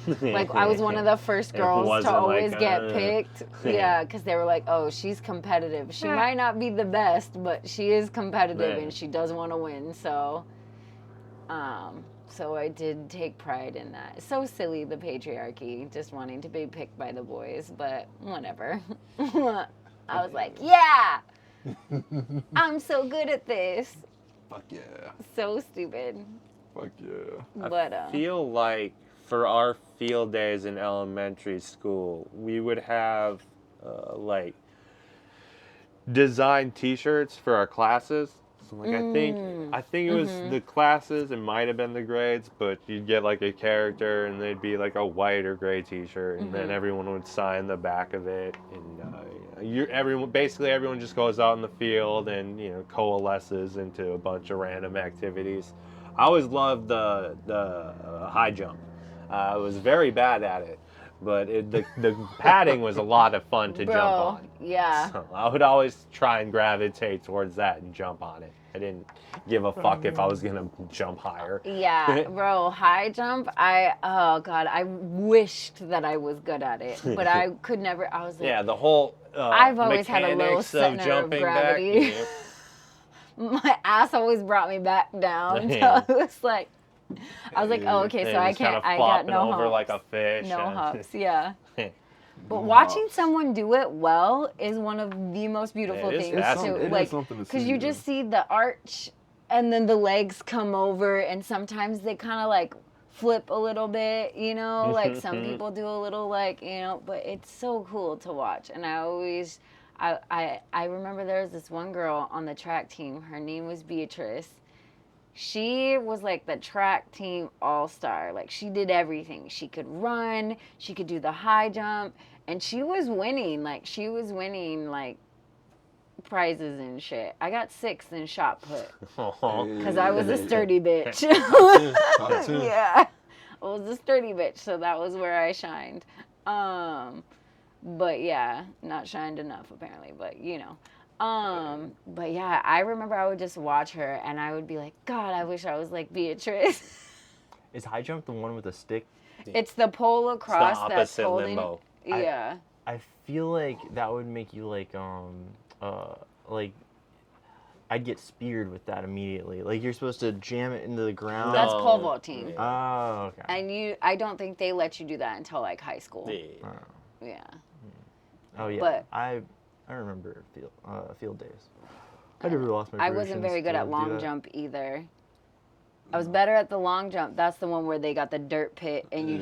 I was one of the first girls to always get picked. Yeah, because they were like, oh, she's competitive. She might not be the best, but she is competitive and she does want to win. So, so I did take pride in that. It's so silly, the patriarchy, just wanting to be picked by the boys, but whatever. I was like, yeah, I'm so good at this.
Fuck yeah.
So stupid.
Fuck yeah.
But
I feel like for our field days in elementary school, we would have like design T-shirts for our classes. So like I think it was the classes. It might have been the grades, but you'd get like a character, and they'd be like a white or gray T-shirt, and then everyone would sign the back of it, and everyone just goes out in the field and coalesces into a bunch of random activities. I always loved the high jump. I was very bad at it, but the padding was a lot of fun to jump on.
Yeah.
So I would always try and gravitate towards that and jump on it. I didn't give a fuck if I was gonna jump higher.
Yeah, bro, high jump. I wished that I was good at it, but I could never. I was like,
yeah, the whole
I've always had a low
mechanics
center of gravity.
Back.
My ass always brought me back down. So I was like, oh, okay, so I can't. I got no
over
hops.
like a fish.
No hops. Yeah. But watching someone do it well is one of the most beautiful things to like, because you just see the arch, and then the legs come over, and sometimes they kind of like flip a little bit, like some people do a little like, but it's so cool to watch. And I remember there was this one girl on the track team. Her name was Beatrice. She was like the track team all-star. Like she did everything. She could run, she could do the high jump, and she was winning like prizes and shit. I got 6th in shot put because I was a sturdy bitch. Yeah, I was a sturdy bitch, so that was where I shined. But yeah, not shined enough apparently, but but yeah, I remember I would just watch her and I would be like, God, I wish I was like Beatrice.
Is high jump the one with the stick?
It's the pole across
it's the
that's
opposite
holding.
limbo.
Yeah.
I feel like that would make you like I'd get speared with that immediately. Like you're supposed to jam it into the ground.
That's pole vaulting.
Oh, okay.
And I don't think they let you do that until like high school. Yeah.
Oh yeah.
But
I remember field days. I never lost my.
I wasn't very good at long jump either. I was better at the long jump. That's the one where they got the dirt pit and you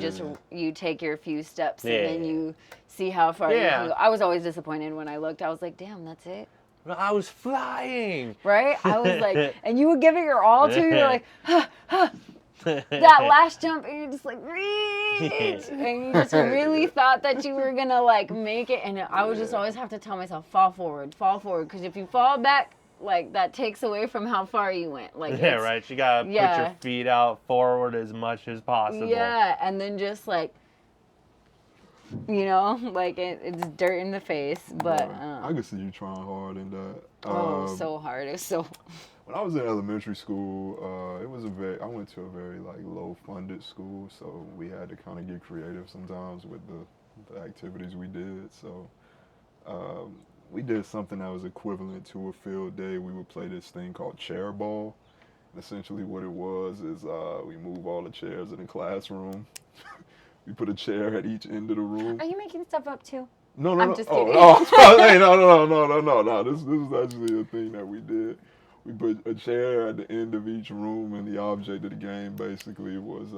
take your few steps and then you see how far you can go. I was always disappointed when I looked. I was like, damn, that's it.
I was flying.
Right? I was like, and you would give it your all too. You're like, that last jump, and you're just like, reach. And you just really thought that you were going to like make it. And I would just always have to tell myself, fall forward. Because if you fall back, like that takes away from how far you went. Like
right. You gotta put your feet out forward as much as possible.
Yeah, and then just like, like it's dirt in the face. But
I can see you trying hard in that.
So hard. It's so.
When I was in elementary school, I went to a very like low-funded school, so we had to kind of get creative sometimes with the activities we did. So. We did something that was equivalent to a field day. We would play this thing called chair ball. And essentially what it was is we move all the chairs in the classroom. We put a chair at each end of the room.
Are you making stuff up too?
No.
I'm just kidding.
No. This is actually a thing that we did. We put a chair at the end of each room, and the object of the game basically was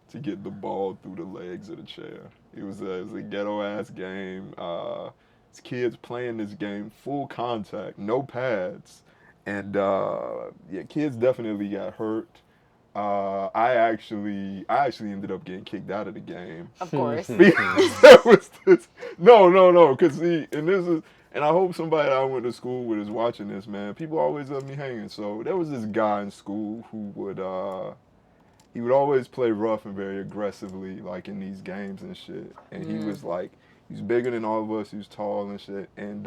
to get the ball through the legs of the chair. It was a ghetto-ass game. Kids playing this game full contact, no pads, and kids definitely got hurt. I actually ended up getting kicked out of the game.
Of course.
Because there was this, no, because and I hope somebody that I went to school with is watching this, man. People always left me hanging. So there was this guy in school who would he would always play rough and very aggressively, like in these games and shit. And he was like, he's bigger than all of us. He was tall and shit. And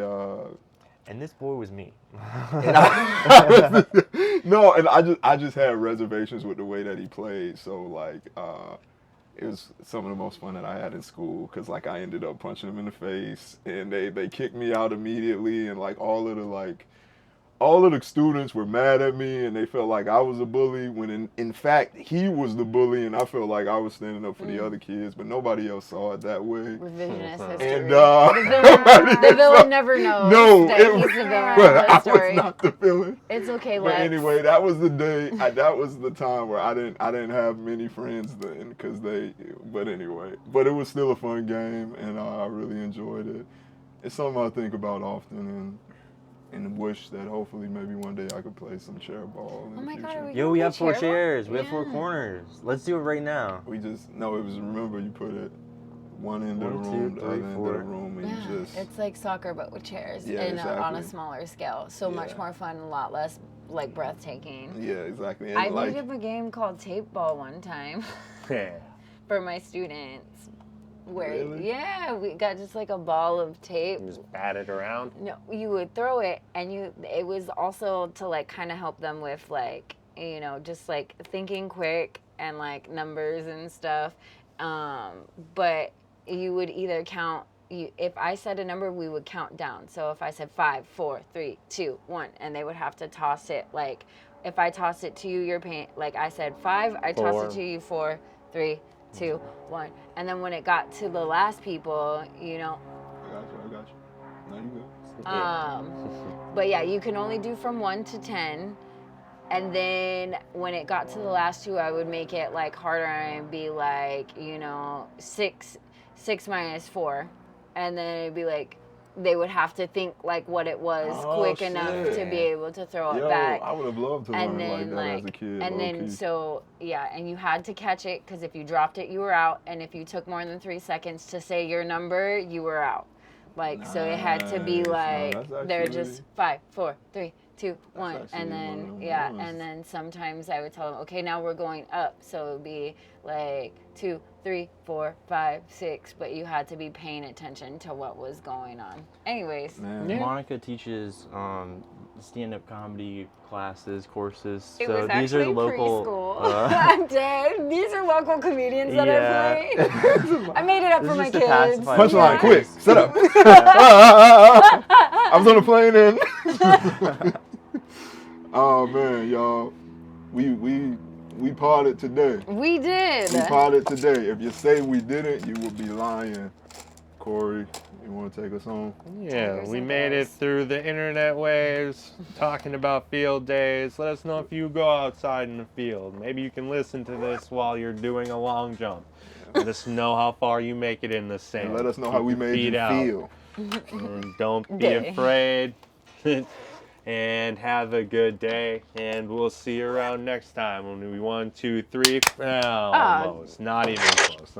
this boy was me.
no, and I just had reservations with the way that he played. So like, it was some of the most fun that I had in school because like I ended up punching him in the face, and they kicked me out immediately, and like all of the students were mad at me, and they felt like I was a bully when in fact he was the bully, and I felt like I was standing up for the other kids, but nobody else saw it that way.
Revisionist history.
And
the villain never knows that he's the villain of the story.
I was not the villain.
It's okay,
But
Lex.
anyway, that was the day. That was the time where I didn't have many friends then, But anyway, it was still a fun game, and I really enjoyed it. It's something I think about often, and wish that hopefully maybe one day I could play some chair ball in the future.
God,
Yo, we have 4
chair
chairs.
ball?
We have 4 corners. Let's do it right now.
It was, remember, you put it one end of the
1, 2,
room, the
3,
other end of
4.
the room, and you just...
It's like soccer, but with chairs
Yeah,
and on a
exactly.
smaller scale. So much
Yeah.
more fun, a lot less like breathtaking.
Yeah, exactly. And
I
like,
made up a game called Tape Ball one time for my students. Where
Really?
we got just like a ball of tape.
Just bat it around.
No, you would throw it, and it was also to like kind of help them with like just like thinking quick and like numbers and stuff. But you would either count. If I said a number, we would count down. So if I said 5, 4, 3, 2, 1, and they would have to toss it. Like if I tossed it to you, you're paying. Like I said 5, I tossed it to you 4, 3, 2, 1, and then when it got to the last people,
I got you. No, you good.
but yeah, you can only do from 1 to 10, and then when it got to the last 2, I would make it like harder and be like 6 minus 4, and then it'd be like they would have to think like what it was quick enough to be able to throw it back.
I would have loved to learn like that as a kid.
And then so yeah, and you had to catch it because if you dropped it, you were out, and if you took more than 3 seconds to say your number, you were out. Like so, it had to be
Nice. No,
like
that's
they're
actually-
just 5, 4, 3, 2, 1,
actually
and
one of
then
them
yeah,
ones.
and then sometimes I would tell them, okay, now we're going up, so it would be like 2, 3, 4, 5, 6, but you had to be paying attention to what was going on. Anyways,
Man.
Monica teaches stand-up comedy classes, courses.
it
so
was
these are
actually
local.
preschool. I'm dead. These are local comedians that
Yeah.
I played. I made it up
This
for
is
my
just to
kids.
pacify
Punchline,
Yeah.
quick, set up. I was on the plane and. Oh man, y'all, we parted today.
We did.
We parted today. If you say we didn't, you would be lying. Corey, you want to take us home?
Yeah,
Tigers
we
and
made it
bears.
through the internet waves, talking about field days. Let us know if you go outside in the field. Maybe you can listen to this while you're doing a long jump. Let us know how far you make it in the sand.
And let us know
Keep
how we
your
made
feet
you
out.
feel.
And don't be
Day.
afraid. And have a good day. And we'll see you around next time when we 1, 2, 3. Almost. Not even close.